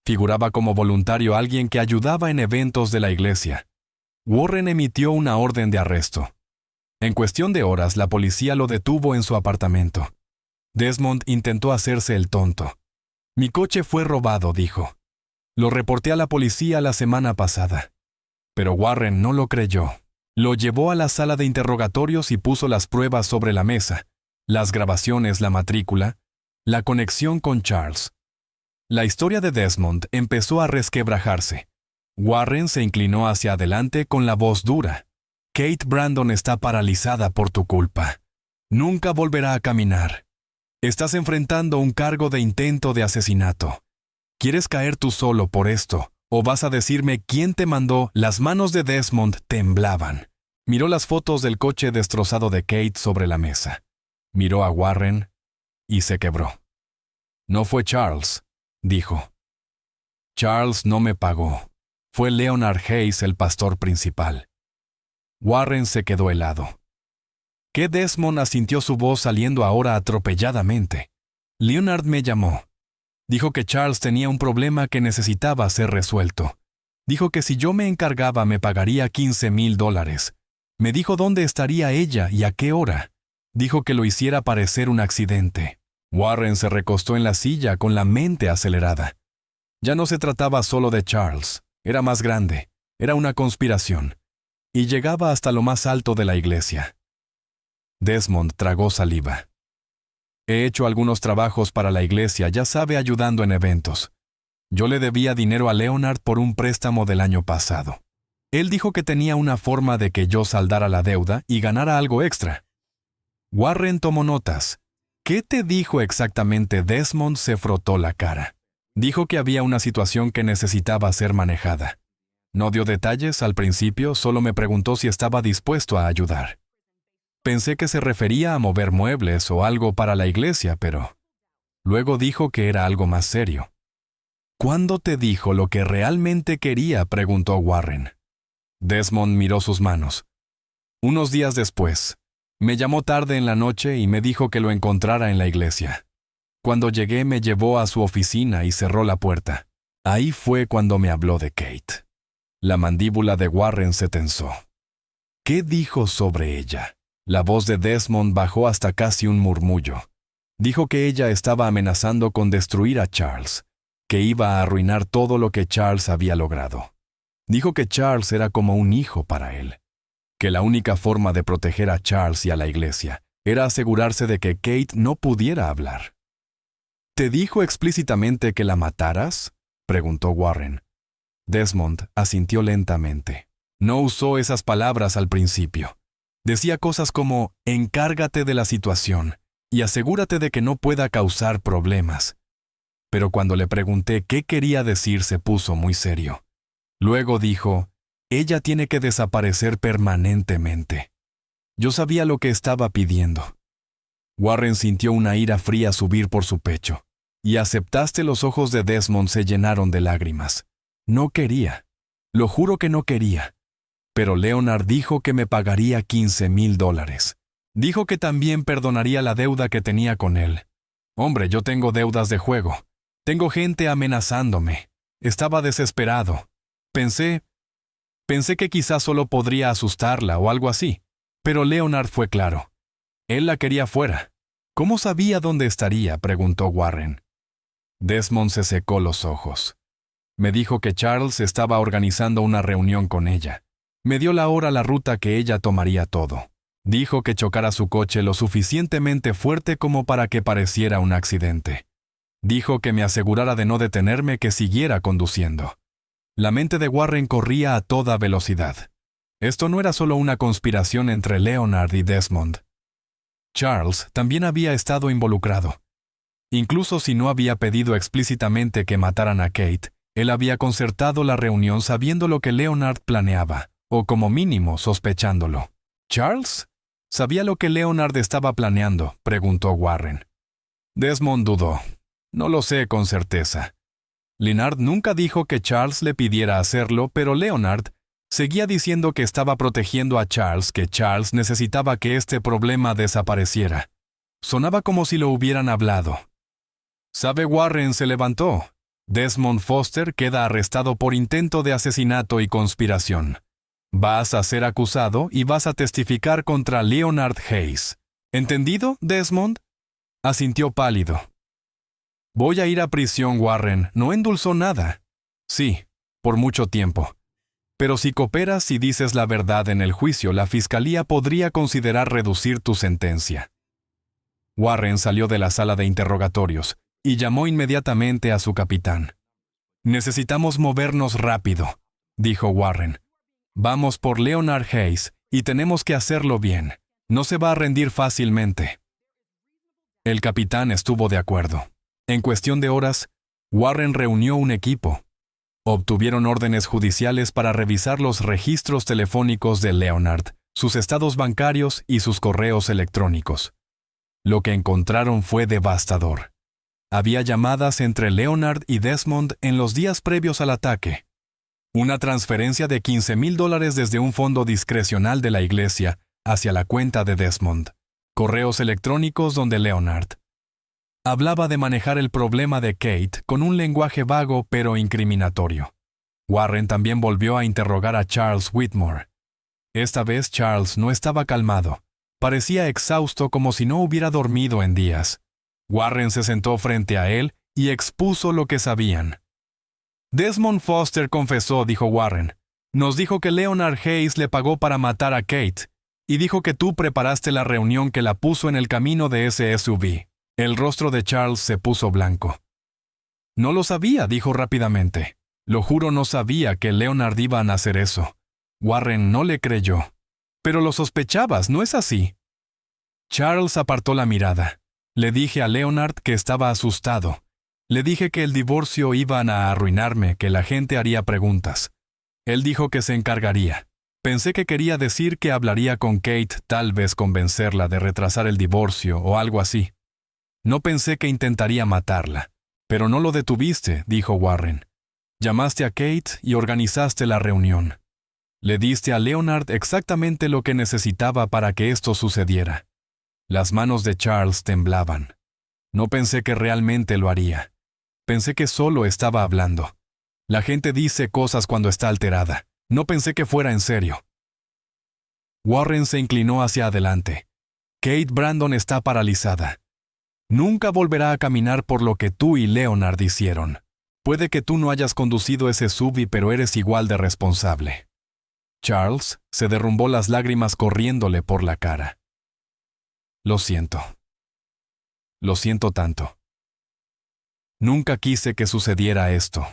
Figuraba como voluntario, alguien que ayudaba en eventos de la iglesia. Warren emitió una orden de arresto. En cuestión de horas, la policía lo detuvo en su apartamento. Desmond intentó hacerse el tonto. «Mi coche fue robado», dijo. «Lo reporté a la policía la semana pasada». Pero Warren no lo creyó. Lo llevó a la sala de interrogatorios y puso las pruebas sobre la mesa: las grabaciones, la matrícula, la conexión con Charles. La historia de Desmond empezó a resquebrajarse. Warren se inclinó hacia adelante con la voz dura. «Kate Brandon está paralizada por tu culpa. Nunca volverá a caminar. Estás enfrentando un cargo de intento de asesinato. ¿Quieres caer tú solo por esto? ¿O vas a decirme quién te mandó?» Las manos de Desmond temblaban. Miró las fotos del coche destrozado de Kate sobre la mesa. Miró a Warren y se quebró. «No fue Charles», dijo. «Charles no me pagó. Fue Leonard Hayes, el pastor principal». Warren se quedó helado. ¿Qué? Desmond asintió, su voz saliendo ahora atropelladamente. «Leonard me llamó. Dijo que Charles tenía un problema que necesitaba ser resuelto. Dijo que si yo me encargaba me pagaría $15,000. Me dijo dónde estaría ella y a qué hora. Dijo que lo hiciera parecer un accidente». Warren se recostó en la silla con la mente acelerada. Ya no se trataba solo de Charles. Era más grande. Era una conspiración. Y llegaba hasta lo más alto de la iglesia. Desmond tragó saliva. «He hecho algunos trabajos para la iglesia, ya sabe, ayudando en eventos. Yo le debía dinero a Leonard por un préstamo del año pasado. Él dijo que tenía una forma de que yo saldara la deuda y ganara algo extra». Warren tomó notas. «¿Qué te dijo exactamente?» Desmond se frotó la cara. «Dijo que había una situación que necesitaba ser manejada. No dio detalles al principio, solo me preguntó si estaba dispuesto a ayudar. Pensé que se refería a mover muebles o algo para la iglesia, pero luego dijo que era algo más serio». «¿Cuándo te dijo lo que realmente quería?», preguntó Warren. Desmond miró sus manos. «Unos días después. Me llamó tarde en la noche y me dijo que lo encontrara en la iglesia. Cuando llegué me llevó a su oficina y cerró la puerta. Ahí fue cuando me habló de Kate». La mandíbula de Warren se tensó. «¿Qué dijo sobre ella?». La voz de Desmond bajó hasta casi un murmullo. Dijo que ella estaba amenazando con destruir a Charles, que iba a arruinar todo lo que Charles había logrado. Dijo que Charles era como un hijo para él, que la única forma de proteger a Charles y a la iglesia era asegurarse de que Kate no pudiera hablar. «¿Te dijo explícitamente que la mataras?», preguntó Warren. Desmond asintió lentamente. No usó esas palabras al principio. Decía cosas como: «encárgate de la situación y asegúrate de que no pueda causar problemas». Pero cuando le pregunté qué quería decir, se puso muy serio. Luego dijo: «Ella tiene que desaparecer permanentemente». Yo sabía lo que estaba pidiendo. Warren sintió una ira fría subir por su pecho. Y aceptaste. Los ojos de Desmond se llenaron de lágrimas. No quería. Lo juro que no quería. Pero Leonard dijo que me pagaría $15,000. Dijo que también perdonaría la deuda que tenía con él. Hombre, yo tengo deudas de juego. Tengo gente amenazándome. Estaba desesperado. Pensé que quizás solo podría asustarla o algo así. Pero Leonard fue claro. Él la quería fuera. ¿Cómo sabía dónde estaría?, preguntó Warren. Desmond se secó los ojos. Me dijo que Charles estaba organizando una reunión con ella. Me dio la hora, la ruta que ella tomaría, todo. Dijo que chocara su coche lo suficientemente fuerte como para que pareciera un accidente. Dijo que me asegurara de no detenerme, que siguiera conduciendo. La mente de Warren corría a toda velocidad. Esto no era solo una conspiración entre Leonard y Desmond. Charles también había estado involucrado. Incluso si no había pedido explícitamente que mataran a Kate, él había concertado la reunión sabiendo lo que Leonard planeaba, o como mínimo sospechándolo. ¿Charles? ¿Sabía lo que Leonard estaba planeando?, preguntó Warren. Desmond dudó. No lo sé con certeza. Leonard nunca dijo que Charles le pidiera hacerlo, pero Leonard seguía diciendo que estaba protegiendo a Charles, que Charles necesitaba que este problema desapareciera. Sonaba como si lo hubieran hablado. ¿Sabe? Warren se levantó. Desmond Foster queda arrestado por intento de asesinato y conspiración. Vas a ser acusado y vas a testificar contra Leonard Hayes. ¿Entendido, Desmond? Asintió pálido. Voy a ir a prisión, Warren. No endulzó nada. Sí, por mucho tiempo. Pero si cooperas y dices la verdad en el juicio, la fiscalía podría considerar reducir tu sentencia. Warren salió de la sala de interrogatorios y llamó inmediatamente a su capitán. Necesitamos movernos rápido, dijo Warren. Vamos por Leonard Hayes y tenemos que hacerlo bien. No se va a rendir fácilmente. El capitán estuvo de acuerdo. En cuestión de horas, Warren reunió un equipo. Obtuvieron órdenes judiciales para revisar los registros telefónicos de Leonard, sus estados bancarios y sus correos electrónicos. Lo que encontraron fue devastador. Había llamadas entre Leonard y Desmond en los días previos al ataque. Una transferencia de $15,000 desde un fondo discrecional de la iglesia hacia la cuenta de Desmond. Correos electrónicos donde Leonard hablaba de manejar el problema de Kate con un lenguaje vago pero incriminatorio. Warren también volvió a interrogar a Charles Whitmore. Esta vez Charles no estaba calmado. Parecía exhausto como si no hubiera dormido en días. Warren se sentó frente a él y expuso lo que sabían. Desmond Foster confesó, dijo Warren. Nos dijo que Leonard Hayes le pagó para matar a Kate, y dijo que tú preparaste la reunión que la puso en el camino de ese SUV. El rostro de Charles se puso blanco. No lo sabía, dijo rápidamente. Lo juro, no sabía que Leonard iba a hacer eso. Warren no le creyó. Pero lo sospechabas, ¿no es así? Charles apartó la mirada. Le dije a Leonard que estaba asustado. Le dije que el divorcio iba a arruinarme, que la gente haría preguntas. Él dijo que se encargaría. Pensé que quería decir que hablaría con Kate, tal vez convencerla de retrasar el divorcio o algo así. No pensé que intentaría matarla. Pero no lo detuviste, dijo Warren. Llamaste a Kate y organizaste la reunión. Le diste a Leonard exactamente lo que necesitaba para que esto sucediera. Las manos de Charles temblaban. No pensé que realmente lo haría. Pensé que solo estaba hablando. La gente dice cosas cuando está alterada. No pensé que fuera en serio. Warren se inclinó hacia adelante. Kate Brandon está paralizada. Nunca volverá a caminar por lo que tú y Leonard hicieron. Puede que tú no hayas conducido ese SUV, pero eres igual de responsable. Charles se derrumbó, las lágrimas corriéndole por la cara. Lo siento. Lo siento tanto. Nunca quise que sucediera esto.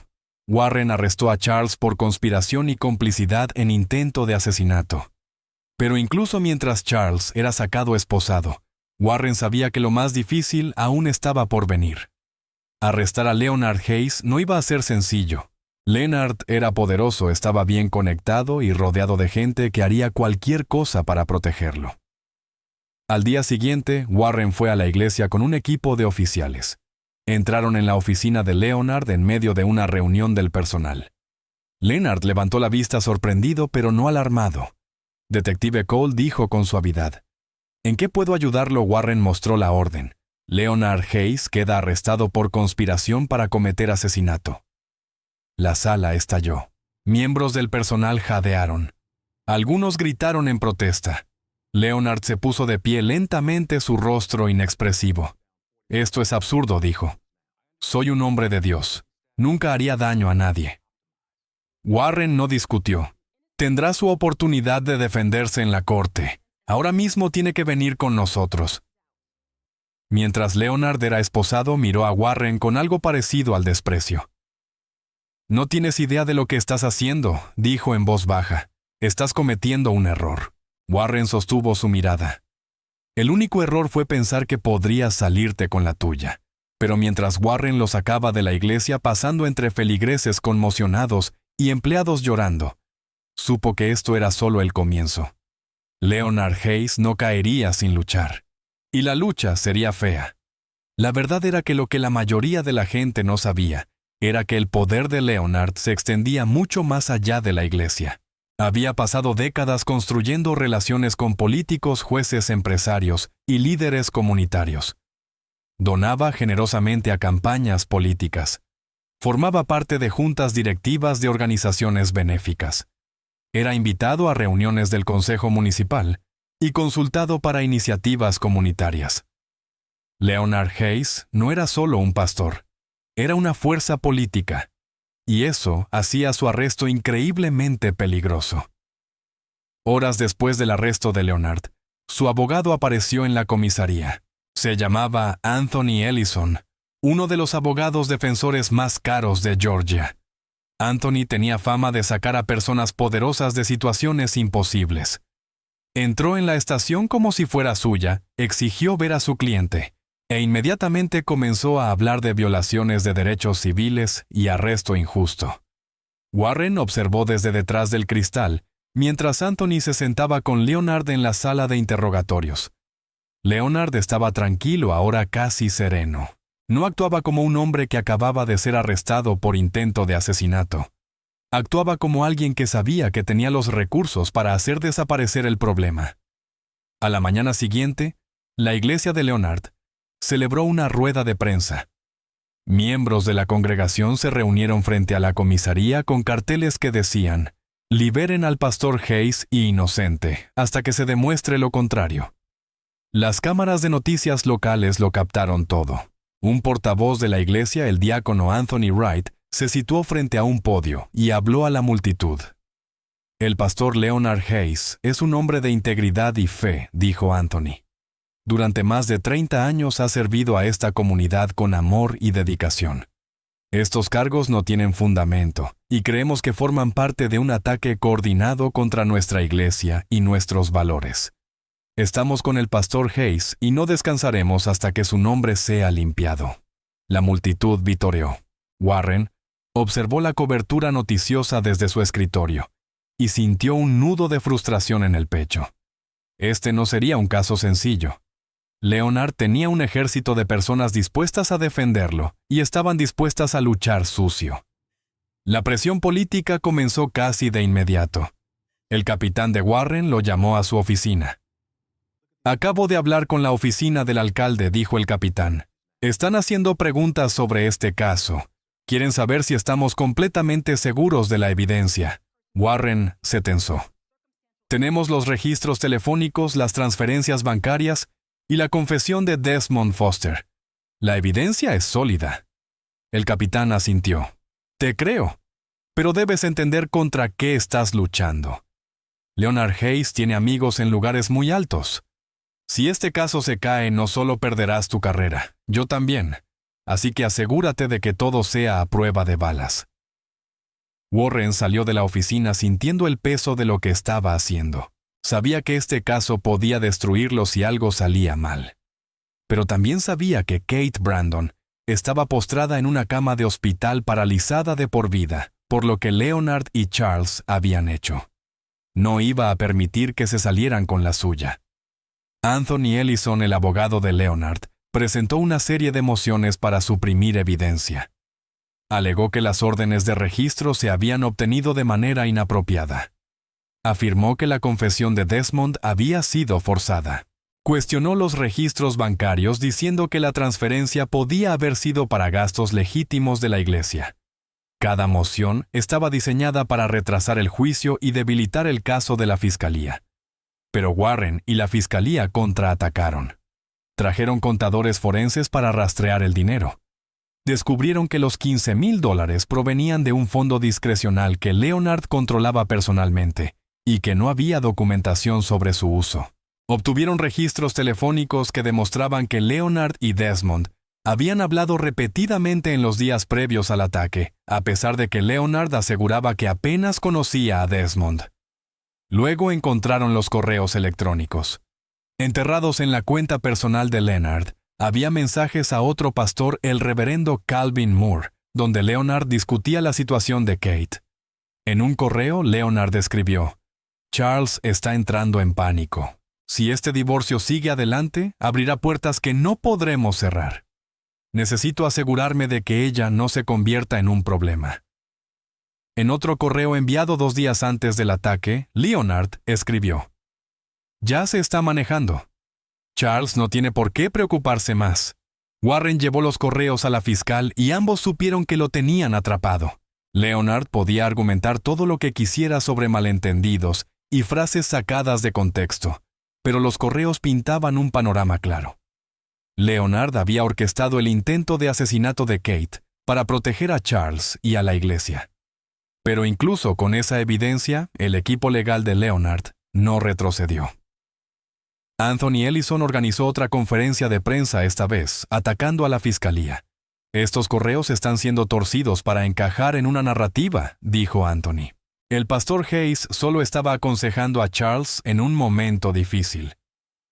Warren arrestó a Charles por conspiración y complicidad en intento de asesinato. Pero incluso mientras Charles era sacado esposado, Warren sabía que lo más difícil aún estaba por venir. Arrestar a Leonard Hayes no iba a ser sencillo. Leonard era poderoso, estaba bien conectado y rodeado de gente que haría cualquier cosa para protegerlo. Al día siguiente, Warren fue a la iglesia con un equipo de oficiales. Entraron en la oficina de Leonard en medio de una reunión del personal. Leonard levantó la vista sorprendido pero no alarmado. Detective Cole dijo con suavidad: ¿En qué puedo ayudarlo? Warren mostró la orden. Leonard Hayes queda arrestado por conspiración para cometer asesinato. La sala estalló. Miembros del personal jadearon. Algunos gritaron en protesta. Leonard se puso de pie lentamente, su rostro inexpresivo. Esto es absurdo, dijo. Soy un hombre de Dios. Nunca haría daño a nadie. Warren no discutió. Tendrá su oportunidad de defenderse en la corte. Ahora mismo tiene que venir con nosotros. Mientras Leonard era esposado, miró a Warren con algo parecido al desprecio. No tienes idea de lo que estás haciendo, dijo en voz baja. Estás cometiendo un error. Warren sostuvo su mirada. El único error fue pensar que podrías salirte con la tuya. Pero mientras Warren lo sacaba de la iglesia pasando entre feligreses conmocionados y empleados llorando, supo que esto era solo el comienzo. Leonard Hayes no caería sin luchar. Y la lucha sería fea. La verdad era que lo que la mayoría de la gente no sabía era que el poder de Leonard se extendía mucho más allá de la iglesia. Había pasado décadas construyendo relaciones con políticos, jueces, empresarios y líderes comunitarios. Donaba generosamente a campañas políticas. Formaba parte de juntas directivas de organizaciones benéficas. Era invitado a reuniones del Consejo Municipal y consultado para iniciativas comunitarias. Leonard Hayes no era solo un pastor, era una fuerza política, y eso hacía su arresto increíblemente peligroso. Horas después del arresto de Leonard, su abogado apareció en la comisaría. Se llamaba Anthony Ellison, uno de los abogados defensores más caros de Georgia. Anthony tenía fama de sacar a personas poderosas de situaciones imposibles. Entró en la estación como si fuera suya, exigió ver a su cliente, e inmediatamente comenzó a hablar de violaciones de derechos civiles y arresto injusto. Warren observó desde detrás del cristal, mientras Anthony se sentaba con Leonard en la sala de interrogatorios. Leonard estaba tranquilo, ahora casi sereno. No actuaba como un hombre que acababa de ser arrestado por intento de asesinato. Actuaba como alguien que sabía que tenía los recursos para hacer desaparecer el problema. A la mañana siguiente, la iglesia de Leonard celebró una rueda de prensa. Miembros de la congregación se reunieron frente a la comisaría con carteles que decían: «Liberen al pastor Hayes inocente, hasta que se demuestre lo contrario». Las cámaras de noticias locales lo captaron todo. Un portavoz de la iglesia, el diácono Anthony Wright, se situó frente a un podio y habló a la multitud. «El pastor Leonard Hayes es un hombre de integridad y fe», dijo Anthony. «Durante más de 30 años ha servido a esta comunidad con amor y dedicación. Estos cargos no tienen fundamento y creemos que forman parte de un ataque coordinado contra nuestra iglesia y nuestros valores. Estamos con el pastor Hayes y no descansaremos hasta que su nombre sea limpiado». La multitud vitoreó. Warren observó la cobertura noticiosa desde su escritorio y sintió un nudo de frustración en el pecho. Este no sería un caso sencillo. Leonard tenía un ejército de personas dispuestas a defenderlo y estaban dispuestas a luchar sucio. La presión política comenzó casi de inmediato. El capitán de Warren lo llamó a su oficina. «Acabo de hablar con la oficina del alcalde», dijo el capitán. «Están haciendo preguntas sobre este caso. Quieren saber si estamos completamente seguros de la evidencia». Warren se tensó. «Tenemos los registros telefónicos, las transferencias bancarias y la confesión de Desmond Foster. La evidencia es sólida». El capitán asintió. «Te creo, pero debes entender contra qué estás luchando. Leonard Hayes tiene amigos en lugares muy altos. Si este caso se cae, no solo perderás tu carrera, yo también. Así que asegúrate de que todo sea a prueba de balas». Warren salió de la oficina sintiendo el peso de lo que estaba haciendo. Sabía que este caso podía destruirlo si algo salía mal. Pero también sabía que Kate Brandon estaba postrada en una cama de hospital paralizada de por vida, por lo que Leonard y Charles habían hecho. No iba a permitir que se salieran con la suya. Anthony Ellison, el abogado de Leonard, presentó una serie de mociones para suprimir evidencia. Alegó que las órdenes de registro se habían obtenido de manera inapropiada. Afirmó que la confesión de Desmond había sido forzada. Cuestionó los registros bancarios diciendo que la transferencia podía haber sido para gastos legítimos de la iglesia. Cada moción estaba diseñada para retrasar el juicio y debilitar el caso de la fiscalía. Pero Warren y la fiscalía contraatacaron. Trajeron contadores forenses para rastrear el dinero. Descubrieron que los $15,000 provenían de un fondo discrecional que Leonard controlaba personalmente y que no había documentación sobre su uso. Obtuvieron registros telefónicos que demostraban que Leonard y Desmond habían hablado repetidamente en los días previos al ataque, a pesar de que Leonard aseguraba que apenas conocía a Desmond. Luego encontraron los correos electrónicos. Enterrados en la cuenta personal de Leonard, había mensajes a otro pastor, el reverendo Calvin Moore, donde Leonard discutía la situación de Kate. En un correo, Leonard escribió: Charles está entrando en pánico. Si este divorcio sigue adelante, abrirá puertas que no podremos cerrar. Necesito asegurarme de que ella no se convierta en un problema. En otro correo enviado 2 días antes del ataque, Leonard escribió: Ya se está manejando. Charles no tiene por qué preocuparse más. Warren llevó los correos a la fiscal y ambos supieron que lo tenían atrapado. Leonard podía argumentar todo lo que quisiera sobre malentendidos y frases sacadas de contexto, pero los correos pintaban un panorama claro. Leonard había orquestado el intento de asesinato de Kate para proteger a Charles y a la iglesia. Pero incluso con esa evidencia, el equipo legal de Leonard no retrocedió. Anthony Ellison organizó otra conferencia de prensa esta vez, atacando a la fiscalía. Estos correos están siendo torcidos para encajar en una narrativa, dijo Anthony. El pastor Hayes solo estaba aconsejando a Charles en un momento difícil.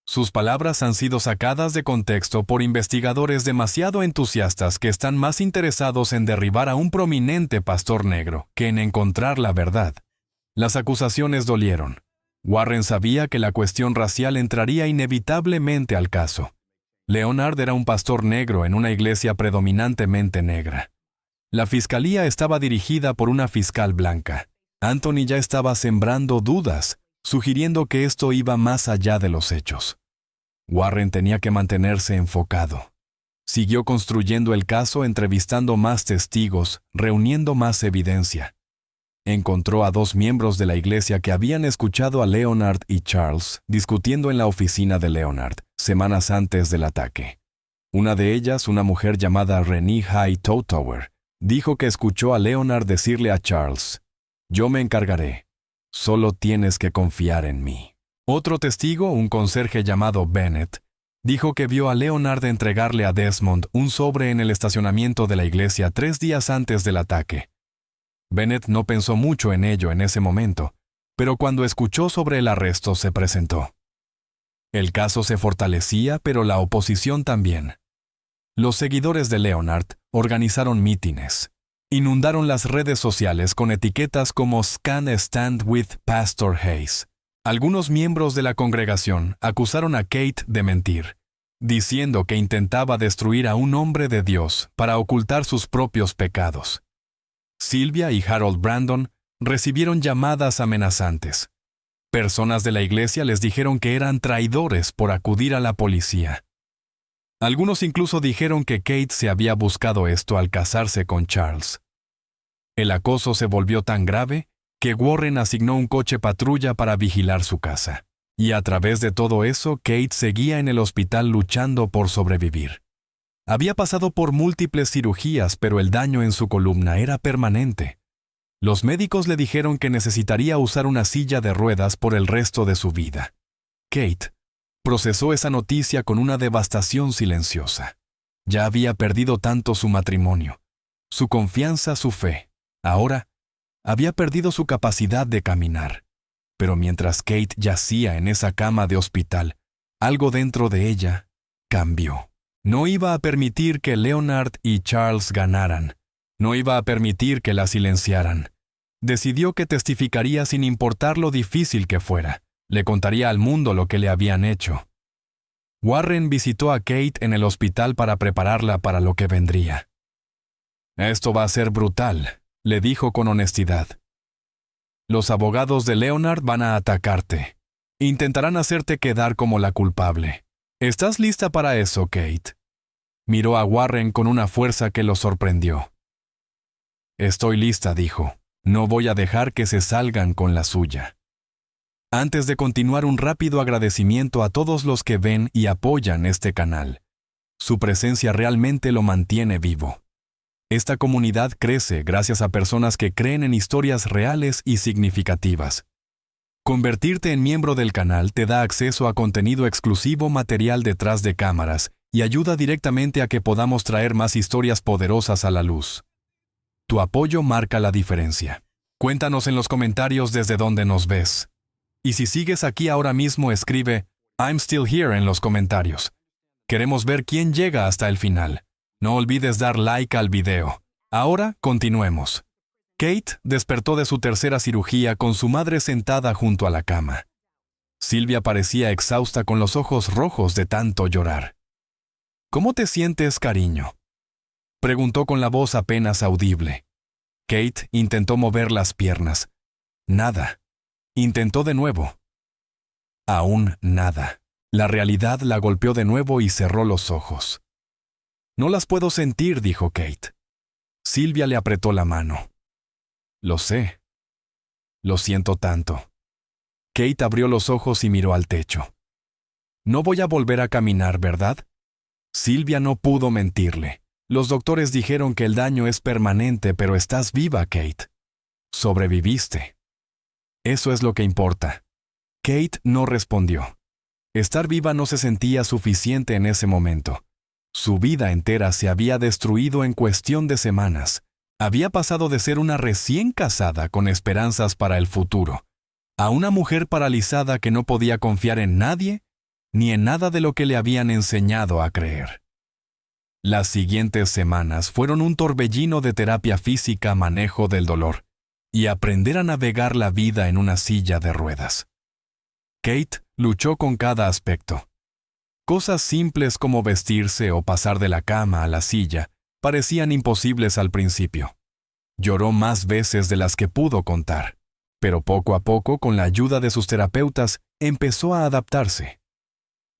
Sus palabras han sido sacadas de contexto por investigadores demasiado entusiastas que están más interesados en derribar a un prominente pastor negro que en encontrar la verdad. Las acusaciones dolieron. Warren sabía que la cuestión racial entraría inevitablemente al caso. Leonard era un pastor negro en una iglesia predominantemente negra. La fiscalía estaba dirigida por una fiscal blanca. Anthony ya estaba sembrando dudas, sugiriendo que esto iba más allá de los hechos. Warren tenía que mantenerse enfocado. Siguió construyendo el caso, entrevistando más testigos, reuniendo más evidencia. Encontró a 2 miembros de la iglesia que habían escuchado a Leonard y Charles discutiendo en la oficina de Leonard, semanas antes del ataque. Una de ellas, una mujer llamada Renee Hightower, dijo que escuchó a Leonard decirle a Charles: «Yo me encargaré. Solo tienes que confiar en mí». Otro testigo, un conserje llamado Bennett, dijo que vio a Leonard entregarle a Desmond un sobre en el estacionamiento de la iglesia 3 días antes del ataque. Bennett no pensó mucho en ello en ese momento, pero cuando escuchó sobre el arresto se presentó. El caso se fortalecía, pero la oposición también. Los seguidores de Leonard organizaron mítines. Inundaron las redes sociales con etiquetas como "Can Stand with Pastor Hayes". Algunos miembros de la congregación acusaron a Kate de mentir, diciendo que intentaba destruir a un hombre de Dios para ocultar sus propios pecados. Sylvia y Harold Brandon recibieron llamadas amenazantes. Personas de la iglesia les dijeron que eran traidores por acudir a la policía. Algunos incluso dijeron que Kate se había buscado esto al casarse con Charles. El acoso se volvió tan grave que Warren asignó un coche patrulla para vigilar su casa. Y a través de todo eso, Kate seguía en el hospital luchando por sobrevivir. Había pasado por múltiples cirugías, pero el daño en su columna era permanente. Los médicos le dijeron que necesitaría usar una silla de ruedas por el resto de su vida. Kate procesó esa noticia con una devastación silenciosa. Ya había perdido tanto su matrimonio, su confianza, su fe. Ahora, había perdido su capacidad de caminar. Pero mientras Kate yacía en esa cama de hospital, algo dentro de ella cambió. No iba a permitir que Leonard y Charles ganaran. No iba a permitir que la silenciaran. Decidió que testificaría sin importar lo difícil que fuera. Le contaría al mundo lo que le habían hecho. Warren visitó a Kate en el hospital para prepararla para lo que vendría. «Esto va a ser brutal», le dijo con honestidad. «Los abogados de Leonard van a atacarte. Intentarán hacerte quedar como la culpable. ¿Estás lista para eso, Kate?». Miró a Warren con una fuerza que lo sorprendió. «Estoy lista», dijo. «No voy a dejar que se salgan con la suya». Antes de continuar, un rápido agradecimiento a todos los que ven y apoyan este canal. Su presencia realmente lo mantiene vivo. Esta comunidad crece gracias a personas que creen en historias reales y significativas. Convertirte en miembro del canal te da acceso a contenido exclusivo, material detrás de cámaras, y ayuda directamente a que podamos traer más historias poderosas a la luz. Tu apoyo marca la diferencia. Cuéntanos en los comentarios desde dónde nos ves. Y si sigues aquí ahora mismo, escribe I'm still here en los comentarios. Queremos ver quién llega hasta el final. No olvides dar like al video. Ahora continuemos. Kate despertó de su tercera cirugía con su madre sentada junto a la cama. Silvia parecía exhausta con los ojos rojos de tanto llorar. ¿Cómo te sientes, cariño?, preguntó con la voz apenas audible. Kate intentó mover las piernas. Nada. Intentó de nuevo. Aún nada. La realidad la golpeó de nuevo y cerró los ojos. No las puedo sentir, dijo Kate. Silvia le apretó la mano. Lo sé. Lo siento tanto. Kate abrió los ojos y miró al techo. No voy a volver a caminar, ¿verdad? Silvia no pudo mentirle. Los doctores dijeron que el daño es permanente, pero estás viva, Kate. Sobreviviste. Eso es lo que importa. Kate no respondió. Estar viva no se sentía suficiente en ese momento. Su vida entera se había destruido en cuestión de semanas. Había pasado de ser una recién casada con esperanzas para el futuro, a una mujer paralizada que no podía confiar en nadie ni en nada de lo que le habían enseñado a creer. Las siguientes semanas fueron un torbellino de terapia física, manejo del dolor y aprender a navegar la vida en una silla de ruedas. Kate luchó con cada aspecto. Cosas simples como vestirse o pasar de la cama a la silla parecían imposibles al principio. Lloró más veces de las que pudo contar, pero poco a poco, con la ayuda de sus terapeutas, empezó a adaptarse.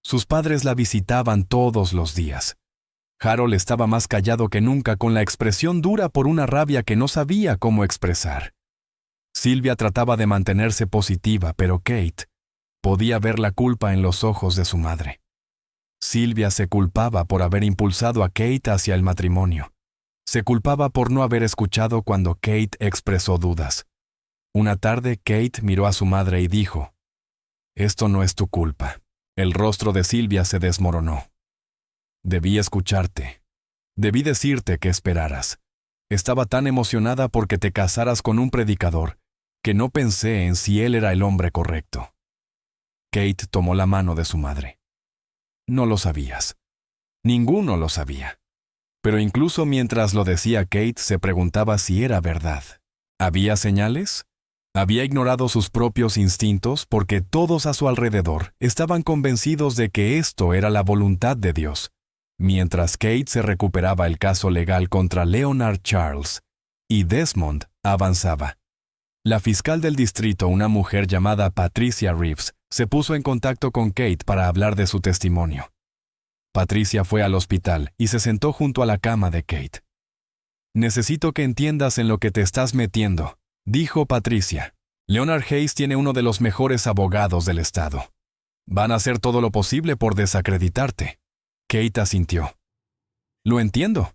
Sus padres la visitaban todos los días. Harold estaba más callado que nunca, con la expresión dura por una rabia que no sabía cómo expresar. Silvia trataba de mantenerse positiva, pero Kate podía ver la culpa en los ojos de su madre. Silvia se culpaba por haber impulsado a Kate hacia el matrimonio. Se culpaba por no haber escuchado cuando Kate expresó dudas. Una tarde, Kate miró a su madre y dijo: «Esto no es tu culpa». El rostro de Silvia se desmoronó. «Debí escucharte. Debí decirte que esperaras. Estaba tan emocionada porque te casaras con un predicador que no pensé en si él era el hombre correcto». Kate tomó la mano de su madre. «No lo sabías. Ninguno lo sabía». Pero incluso mientras lo decía, Kate se preguntaba si era verdad. ¿Había señales? Había ignorado sus propios instintos porque todos a su alrededor estaban convencidos de que esto era la voluntad de Dios. Mientras Kate se recuperaba, el caso legal contra Leonard Charles y Desmond avanzaba. La fiscal del distrito, una mujer llamada Patricia Reeves, se puso en contacto con Kate para hablar de su testimonio. Patricia fue al hospital y se sentó junto a la cama de Kate. «Necesito que entiendas en lo que te estás metiendo», dijo Patricia. «Leonard Hayes tiene uno de los mejores abogados del estado. Van a hacer todo lo posible por desacreditarte». Kate asintió. «Lo entiendo».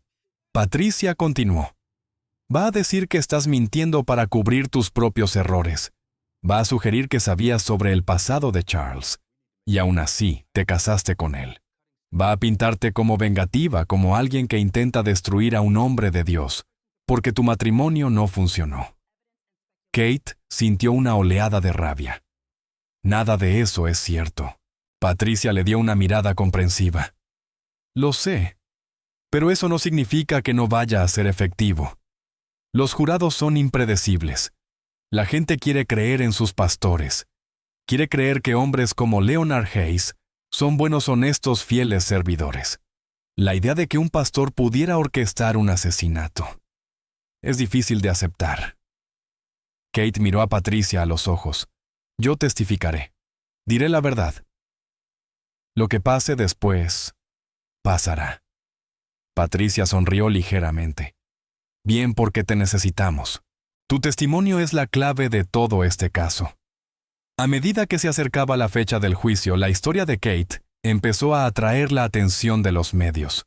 Patricia continuó. «Va a decir que estás mintiendo para cubrir tus propios errores. Va a sugerir que sabías sobre el pasado de Charles. Y aún así, te casaste con él. Va a pintarte como vengativa, como alguien que intenta destruir a un hombre de Dios, porque tu matrimonio no funcionó». Kate sintió una oleada de rabia. «Nada de eso es cierto». Patricia le dio una mirada comprensiva. «Lo sé, pero eso no significa que no vaya a ser efectivo. Los jurados son impredecibles. La gente quiere creer en sus pastores. Quiere creer que hombres como Leonard Hayes son buenos, honestos, fieles servidores. La idea de que un pastor pudiera orquestar un asesinato es difícil de aceptar». Kate miró a Patricia a los ojos. «Yo testificaré. Diré la verdad. Lo que pase después, pasará». Patricia sonrió ligeramente. «Bien, porque te necesitamos. Tu testimonio es la clave de todo este caso». A medida que se acercaba la fecha del juicio, la historia de Kate empezó a atraer la atención de los medios.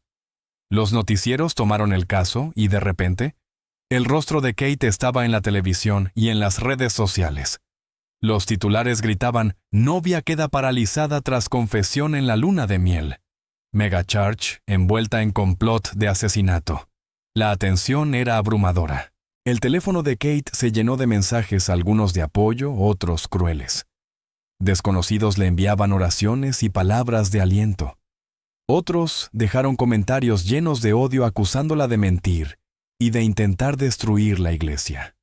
Los noticieros tomaron el caso y, de repente, el rostro de Kate estaba en la televisión y en las redes sociales. Los titulares gritaban: «Novia queda paralizada tras confesión en la luna de miel». Mega Church envuelta en complot de asesinato. La atención era abrumadora. El teléfono de Kate se llenó de mensajes, algunos de apoyo, otros crueles. Desconocidos le enviaban oraciones y palabras de aliento. Otros dejaron comentarios llenos de odio acusándola de mentir y de intentar destruir la iglesia.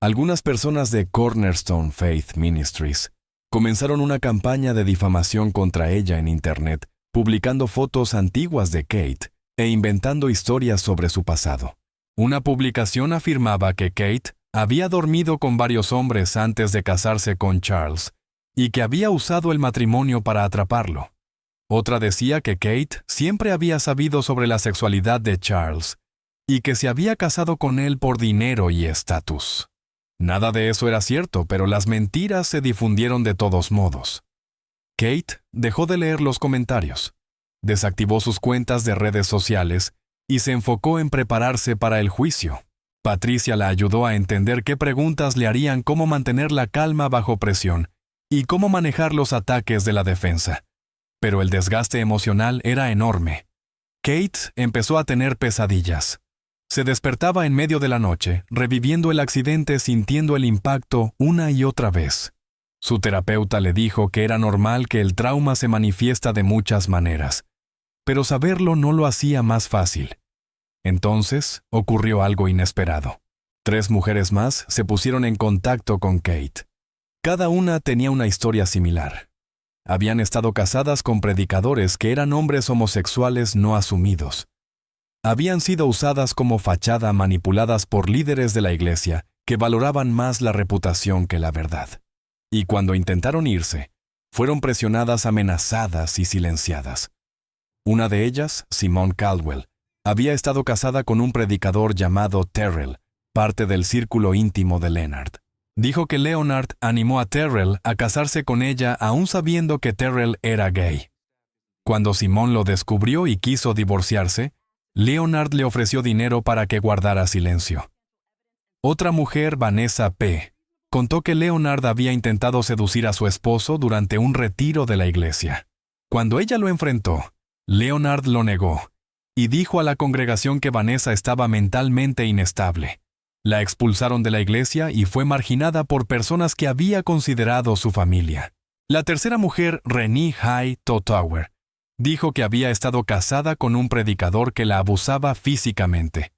Algunas personas de Cornerstone Faith Ministries comenzaron una campaña de difamación contra ella en Internet, publicando fotos antiguas de Kate e inventando historias sobre su pasado. Una publicación afirmaba que Kate había dormido con varios hombres antes de casarse con Charles y que había usado el matrimonio para atraparlo. Otra decía que Kate siempre había sabido sobre la sexualidad de Charles y que se había casado con él por dinero y estatus. Nada de eso era cierto, pero las mentiras se difundieron de todos modos. Kate dejó de leer los comentarios, desactivó sus cuentas de redes sociales y se enfocó en prepararse para el juicio. Patricia la ayudó a entender qué preguntas le harían cómo mantener la calma bajo presión y cómo manejar los ataques de la defensa. Pero el desgaste emocional era enorme. Kate empezó a tener pesadillas. Se despertaba en medio de la noche, reviviendo el accidente, sintiendo el impacto una y otra vez. Su terapeuta le dijo que era normal que el trauma se manifiesta de muchas maneras, pero saberlo no lo hacía más fácil. Entonces, ocurrió algo inesperado. 3 mujeres más se pusieron en contacto con Kate. Cada una tenía una historia similar. Habían estado casadas con predicadores que eran hombres homosexuales no asumidos. Habían sido usadas como fachada, manipuladas por líderes de la iglesia que valoraban más la reputación que la verdad. Y cuando intentaron irse, fueron presionadas, amenazadas y silenciadas. Una de ellas, Simone Caldwell, había estado casada con un predicador llamado Terrell, parte del círculo íntimo de Leonard. Dijo que Leonard animó a Terrell a casarse con ella aún sabiendo que Terrell era gay. Cuando Simone lo descubrió y quiso divorciarse, Leonard le ofreció dinero para que guardara silencio. Otra mujer, Vanessa P., contó que Leonard había intentado seducir a su esposo durante un retiro de la iglesia. Cuando ella lo enfrentó, Leonard lo negó y dijo a la congregación que Vanessa estaba mentalmente inestable. La expulsaron de la iglesia y fue marginada por personas que había considerado su familia. La tercera mujer, Renee High Totower, dijo que había estado casada con un predicador que la abusaba físicamente.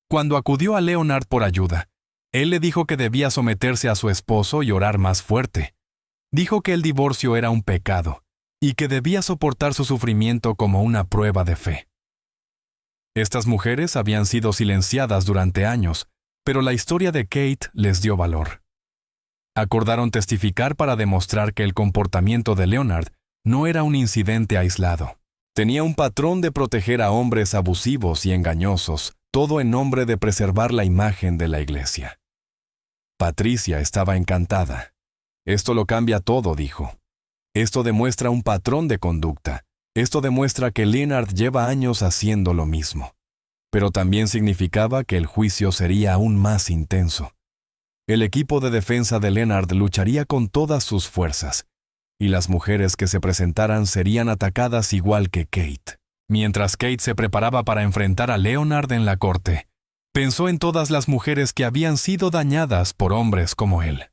Cuando acudió a Leonard por ayuda, él le dijo que debía someterse a su esposo y orar más fuerte. Dijo que el divorcio era un pecado y que debía soportar su sufrimiento como una prueba de fe. Estas mujeres habían sido silenciadas durante años, pero la historia de Kate les dio valor. Acordaron testificar para demostrar que el comportamiento de Leonard no era un incidente aislado. Tenía un patrón de proteger a hombres abusivos y engañosos, todo en nombre de preservar la imagen de la iglesia. Patricia estaba encantada. Esto lo cambia todo, dijo. Esto demuestra un patrón de conducta. Esto demuestra que Leonard lleva años haciendo lo mismo. Pero también significaba que el juicio sería aún más intenso. El equipo de defensa de Leonard lucharía con todas sus fuerzas, y las mujeres que se presentaran serían atacadas igual que Kate. Mientras Kate se preparaba para enfrentar a Leonard en la corte, pensó en todas las mujeres que habían sido dañadas por hombres como él.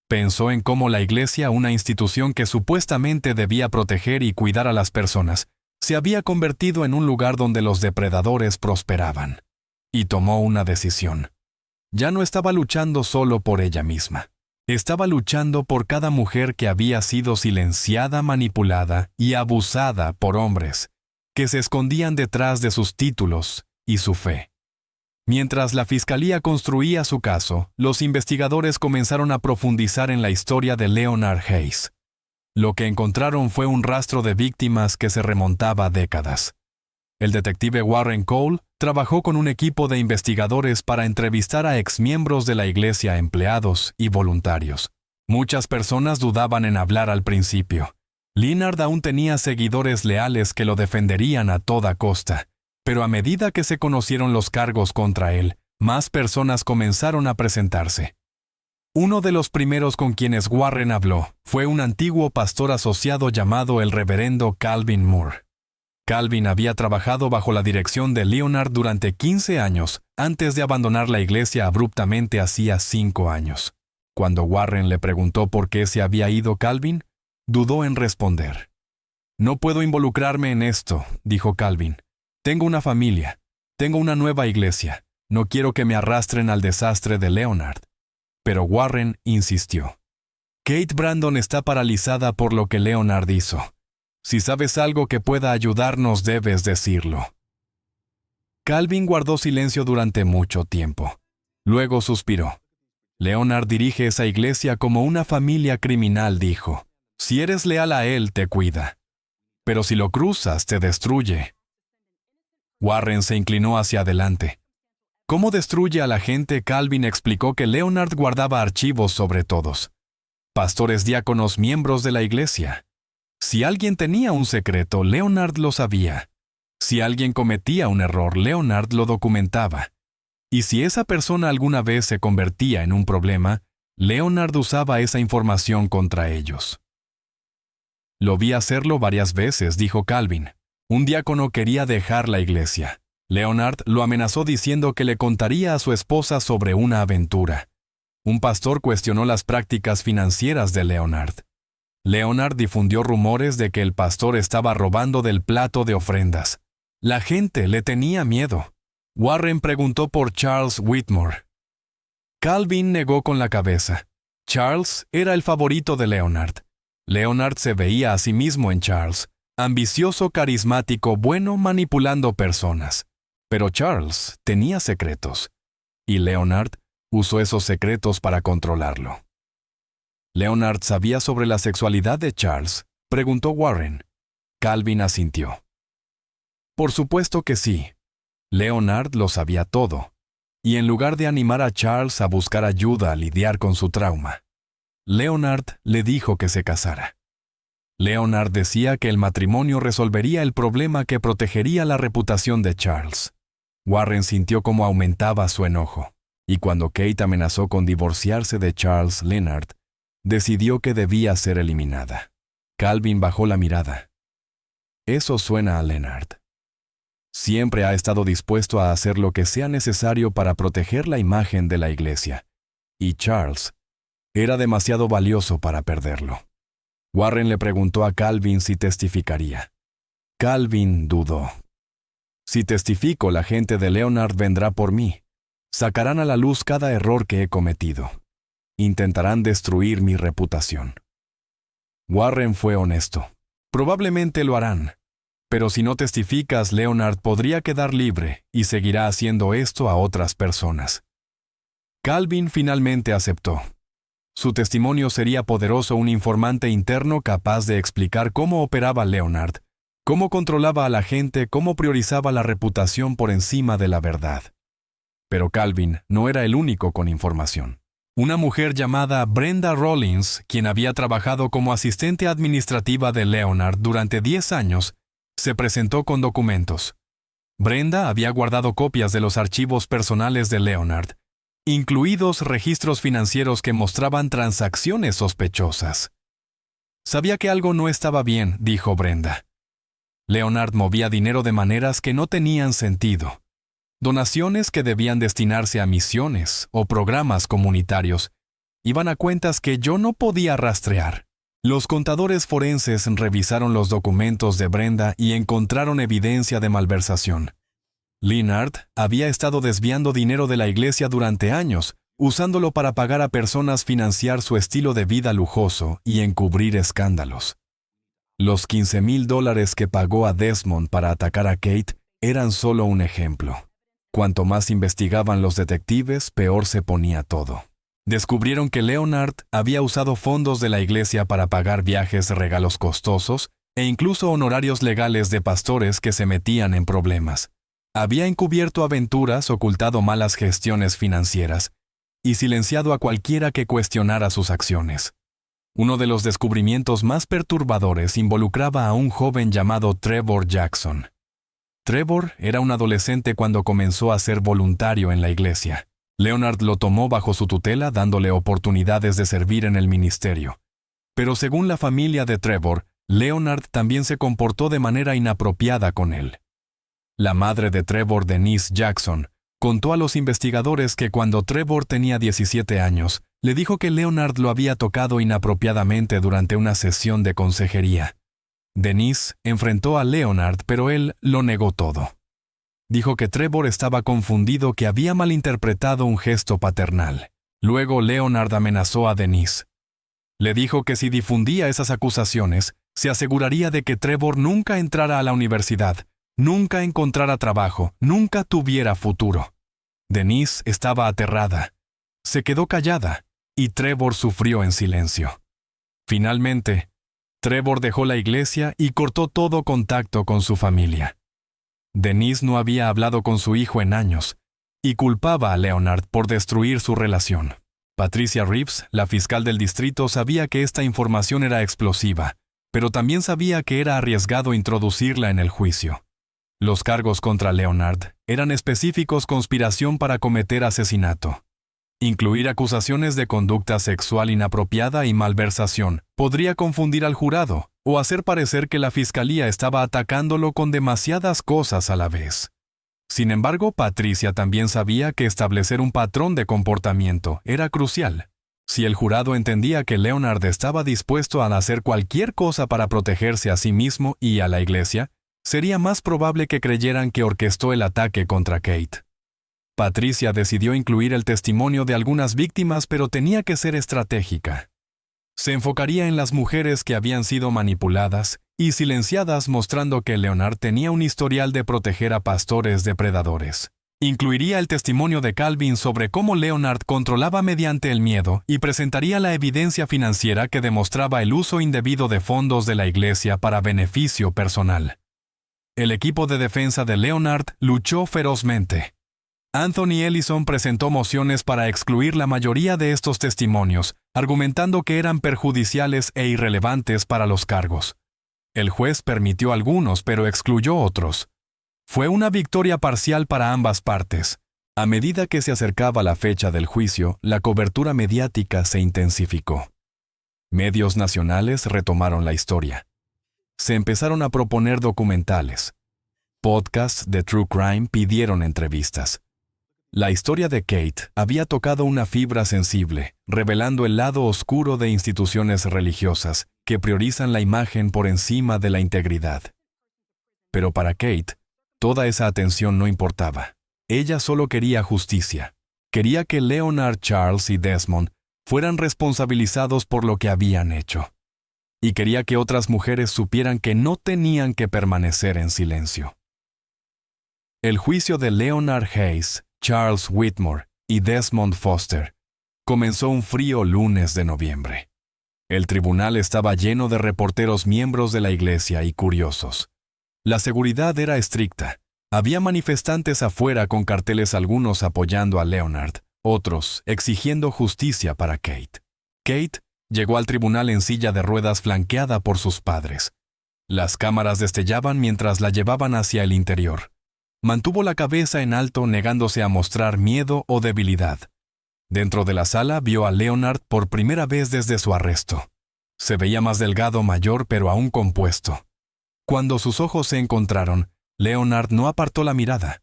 Pensó en cómo la iglesia, una institución que supuestamente debía proteger y cuidar a las personas, se había convertido en un lugar donde los depredadores prosperaban. Y tomó una decisión. Ya no estaba luchando solo por ella misma. Estaba luchando por cada mujer que había sido silenciada, manipulada y abusada por hombres que se escondían detrás de sus títulos y su fe. Mientras la fiscalía construía su caso, los investigadores comenzaron a profundizar en la historia de Leonard Hayes. Lo que encontraron fue un rastro de víctimas que se remontaba a décadas. El detective Warren Cole trabajó con un equipo de investigadores para entrevistar a exmiembros de la iglesia, empleados y voluntarios. Muchas personas dudaban en hablar al principio. Leonard aún tenía seguidores leales que lo defenderían a toda costa, pero a medida que se conocieron los cargos contra él, más personas comenzaron a presentarse. Uno de los primeros con quienes Warren habló fue un antiguo pastor asociado llamado el reverendo Calvin Moore. Calvin había trabajado bajo la dirección de Leonard durante 15 años antes de abandonar la iglesia abruptamente hacía 5 años. Cuando Warren le preguntó por qué se había ido Calvin, dudó en responder. «No puedo involucrarme en esto», dijo Calvin. «Tengo una familia. Tengo una nueva iglesia. No quiero que me arrastren al desastre de Leonard». Pero Warren insistió. «Kate Brandon está paralizada por lo que Leonard hizo. Si sabes algo que pueda ayudarnos, debes decirlo». Calvin guardó silencio durante mucho tiempo. Luego suspiró. «Leonard dirige esa iglesia como una familia criminal», dijo. «Si eres leal a él, te cuida. Pero si lo cruzas, te destruye». Warren se inclinó hacia adelante. ¿Cómo destruye a la gente? Calvin explicó que Leonard guardaba archivos sobre todos. Pastores, diáconos, miembros de la iglesia. Si alguien tenía un secreto, Leonard lo sabía. Si alguien cometía un error, Leonard lo documentaba. Y si esa persona alguna vez se convertía en un problema, Leonard usaba esa información contra ellos. «Lo vi hacerlo varias veces», dijo Calvin. «Un diácono quería dejar la iglesia. Leonard lo amenazó diciendo que le contaría a su esposa sobre una aventura. Un pastor cuestionó las prácticas financieras de Leonard. Leonard difundió rumores de que el pastor estaba robando del plato de ofrendas. La gente le tenía miedo». Warren preguntó por Charles Whitmore. Calvin negó con la cabeza. Charles era el favorito de Leonard. Leonard se veía a sí mismo en Charles, ambicioso, carismático, bueno, manipulando personas. Pero Charles tenía secretos, y Leonard usó esos secretos para controlarlo. «¿Leonard sabía sobre la sexualidad de Charles?», preguntó Warren. Calvin asintió. «Por supuesto que sí. Leonard lo sabía todo, y en lugar de animar a Charles a buscar ayuda a lidiar con su trauma, Leonard le dijo que se casara. Leonard decía que el matrimonio resolvería el problema que protegería la reputación de Charles. Warren sintió cómo aumentaba su enojo, y cuando Kate amenazó con divorciarse de Charles, Leonard decidió que debía ser eliminada. Calvin bajó la mirada. «Eso suena a Leonard. Siempre ha estado dispuesto a hacer lo que sea necesario para proteger la imagen de la iglesia, y Charles era demasiado valioso para perderlo». Warren le preguntó a Calvin si testificaría. Calvin dudó. «Si testifico, la gente de Leonard vendrá por mí. Sacarán a la luz cada error que he cometido. Intentarán destruir mi reputación». Warren fue honesto. «Probablemente lo harán. Pero si no testificas, Leonard podría quedar libre y seguirá haciendo esto a otras personas». Calvin finalmente aceptó. Su testimonio sería poderoso, un informante interno capaz de explicar cómo operaba Leonard, cómo controlaba a la gente, cómo priorizaba la reputación por encima de la verdad. Pero Calvin no era el único con información. Una mujer llamada Brenda Rollins, quien había trabajado como asistente administrativa de Leonard durante 10 años, se presentó con documentos. Brenda había guardado copias de los archivos personales de Leonard, incluidos registros financieros que mostraban transacciones sospechosas. «Sabía que algo no estaba bien», dijo Brenda. Leonard movía dinero de maneras que no tenían sentido. Donaciones que debían destinarse a misiones o programas comunitarios iban a cuentas que yo no podía rastrear. Los contadores forenses revisaron los documentos de Brenda y encontraron evidencia de malversación. Leonard había estado desviando dinero de la iglesia durante años, usándolo para pagar a personas, financiar su estilo de vida lujoso y encubrir escándalos. Los $15,000 que pagó a Desmond para atacar a Kate eran solo un ejemplo. Cuanto más investigaban los detectives, peor se ponía todo. Descubrieron que Leonard había usado fondos de la iglesia para pagar viajes, regalos costosos e incluso honorarios legales de pastores que se metían en problemas. Había encubierto aventuras, ocultado malas gestiones financieras y silenciado a cualquiera que cuestionara sus acciones. Uno de los descubrimientos más perturbadores involucraba a un joven llamado Trevor Jackson. Trevor era un adolescente cuando comenzó a ser voluntario en la iglesia. Leonard lo tomó bajo su tutela, dándole oportunidades de servir en el ministerio. Pero según la familia de Trevor, Leonard también se comportó de manera inapropiada con él. La madre de Trevor, Denise Jackson, contó a los investigadores que cuando Trevor tenía 17 años, Le dijo que Leonard lo había tocado inapropiadamente durante una sesión de consejería. Denise enfrentó a Leonard, pero él lo negó todo. Dijo que Trevor estaba confundido, que había malinterpretado un gesto paternal. Luego Leonard amenazó a Denise. Le dijo que si difundía esas acusaciones, se aseguraría de que Trevor nunca entrara a la universidad, nunca encontrara trabajo, nunca tuviera futuro. Denise estaba aterrada. Se quedó callada, y Trevor sufrió en silencio. Finalmente, Trevor dejó la iglesia y cortó todo contacto con su familia. Denise no había hablado con su hijo en años, y culpaba a Leonard por destruir su relación. Patricia Reeves, la fiscal del distrito, sabía que esta información era explosiva, pero también sabía que era arriesgado introducirla en el juicio. Los cargos contra Leonard eran específicos: conspiración para cometer asesinato. Incluir acusaciones de conducta sexual inapropiada y malversación podría confundir al jurado o hacer parecer que la fiscalía estaba atacándolo con demasiadas cosas a la vez. Sin embargo, Patricia también sabía que establecer un patrón de comportamiento era crucial. Si el jurado entendía que Leonard estaba dispuesto a hacer cualquier cosa para protegerse a sí mismo y a la iglesia, sería más probable que creyeran que orquestó el ataque contra Kate. Patricia decidió incluir el testimonio de algunas víctimas, pero tenía que ser estratégica. Se enfocaría en las mujeres que habían sido manipuladas y silenciadas, mostrando que Leonard tenía un historial de proteger a pastores depredadores. Incluiría el testimonio de Calvin sobre cómo Leonard controlaba mediante el miedo y presentaría la evidencia financiera que demostraba el uso indebido de fondos de la iglesia para beneficio personal. El equipo de defensa de Leonard luchó ferozmente. Anthony Ellison presentó mociones para excluir la mayoría de estos testimonios, argumentando que eran perjudiciales e irrelevantes para los cargos. El juez permitió algunos, pero excluyó otros. Fue una victoria parcial para ambas partes. A medida que se acercaba la fecha del juicio, la cobertura mediática se intensificó. Medios nacionales retomaron la historia. Se empezaron a proponer documentales. Podcasts de True Crime pidieron entrevistas. La historia de Kate había tocado una fibra sensible, revelando el lado oscuro de instituciones religiosas que priorizan la imagen por encima de la integridad. Pero para Kate, toda esa atención no importaba. Ella solo quería justicia. Quería que Leonard, Charles y Desmond fueran responsabilizados por lo que habían hecho. Y quería que otras mujeres supieran que no tenían que permanecer en silencio. El juicio de Leonard Hayes, Charles Whitmore y Desmond Foster comenzó un frío lunes de noviembre. El tribunal estaba lleno de reporteros miembros de la iglesia y curiosos. La seguridad era estricta. Había manifestantes afuera con carteles, algunos apoyando a Leonard, otros exigiendo justicia para Kate. Kate llegó al tribunal en silla de ruedas, flanqueada por sus padres. Las cámaras destellaban mientras la llevaban hacia el interior. Mantuvo la cabeza en alto, negándose a mostrar miedo o debilidad. Dentro de la sala vio a Leonard por primera vez desde su arresto. Se veía más delgado, mayor, pero aún compuesto. Cuando sus ojos se encontraron, Leonard no apartó la mirada.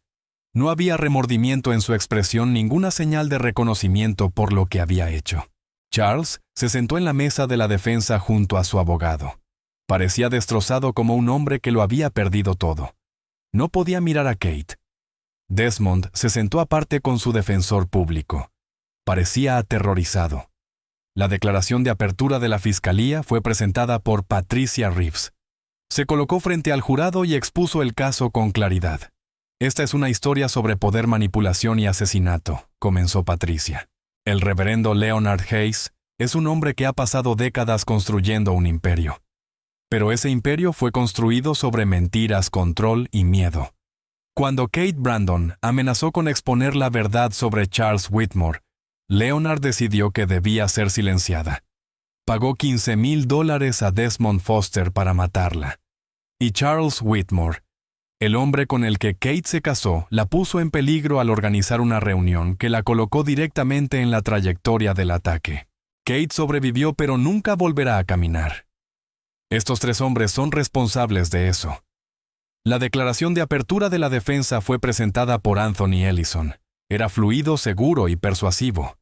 No había remordimiento en su expresión, ninguna señal de reconocimiento por lo que había hecho. Charles se sentó en la mesa de la defensa junto a su abogado. Parecía destrozado, como un hombre que lo había perdido todo. No podía mirar a Kate. Desmond se sentó aparte con su defensor público. Parecía aterrorizado. La declaración de apertura de la fiscalía fue presentada por Patricia Reeves. Se colocó frente al jurado y expuso el caso con claridad. Esta es una historia sobre poder, manipulación y asesinato, comenzó Patricia. El reverendo Leonard Hayes es un hombre que ha pasado décadas construyendo un imperio. Pero ese imperio fue construido sobre mentiras, control y miedo. Cuando Kate Brandon amenazó con exponer la verdad sobre Charles Whitmore, Leonard decidió que debía ser silenciada. Pagó $15,000 a Desmond Foster para matarla. Y Charles Whitmore, el hombre con el que Kate se casó, la puso en peligro al organizar una reunión que la colocó directamente en la trayectoria del ataque. Kate sobrevivió, pero nunca volverá a caminar. Estos tres hombres son responsables de eso. La declaración de apertura de la defensa fue presentada por Anthony Ellison. Era fluido, seguro y persuasivo.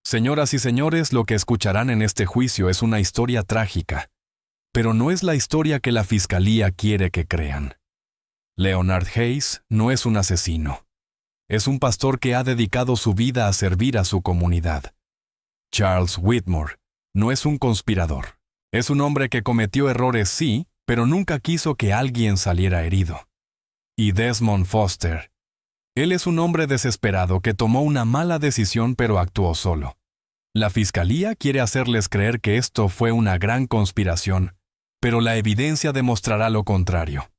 Señoras y señores, lo que escucharán en este juicio es una historia trágica, pero no es la historia que la fiscalía quiere que crean. Leonard Hayes no es un asesino. Es un pastor que ha dedicado su vida a servir a su comunidad. Charles Whitmore no es un conspirador. Es un hombre que cometió errores, sí, pero nunca quiso que alguien saliera herido. Y Desmond Foster. Él es un hombre desesperado que tomó una mala decisión pero actuó solo. La fiscalía quiere hacerles creer que esto fue una gran conspiración, pero la evidencia demostrará lo contrario.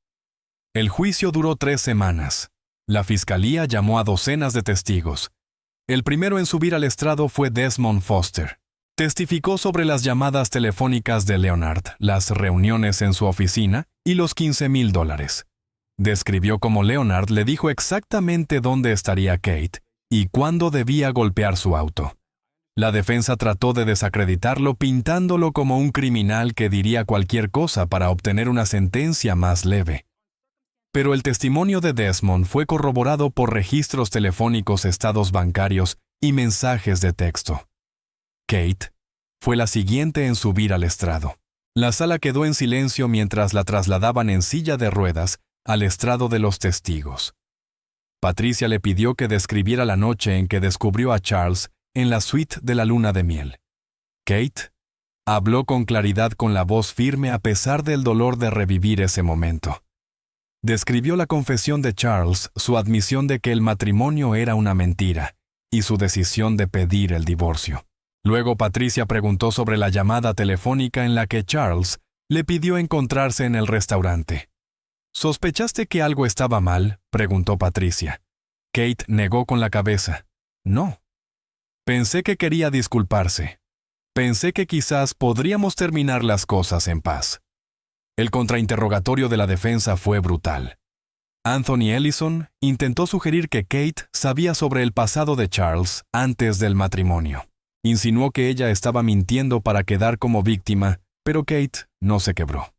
El juicio duró 3 semanas. La fiscalía llamó a docenas de testigos. El primero en subir al estrado fue Desmond Foster. Testificó sobre las llamadas telefónicas de Leonard, las reuniones en su oficina y los $15,000. Describió cómo Leonard le dijo exactamente dónde estaría Kate y cuándo debía golpear su auto. La defensa trató de desacreditarlo pintándolo como un criminal que diría cualquier cosa para obtener una sentencia más leve. Pero el testimonio de Desmond fue corroborado por registros telefónicos, estados bancarios y mensajes de texto. Kate fue la siguiente en subir al estrado. La sala quedó en silencio mientras la trasladaban en silla de ruedas al estrado de los testigos. Patricia le pidió que describiera la noche en que descubrió a Charles en la suite de la luna de miel. Kate habló con claridad, con la voz firme a pesar del dolor de revivir ese momento. Describió la confesión de Charles, su admisión de que el matrimonio era una mentira, y su decisión de pedir el divorcio. Luego Patricia preguntó sobre la llamada telefónica en la que Charles le pidió encontrarse en el restaurante. ¿Sospechaste que algo estaba mal?, preguntó Patricia. Kate negó con la cabeza. No. Pensé que quería disculparse. Pensé que quizás podríamos terminar las cosas en paz. El contrainterrogatorio de la defensa fue brutal. Anthony Ellison intentó sugerir que Kate sabía sobre el pasado de Charles antes del matrimonio. Insinuó que ella estaba mintiendo para quedar como víctima, pero Kate no se quebró.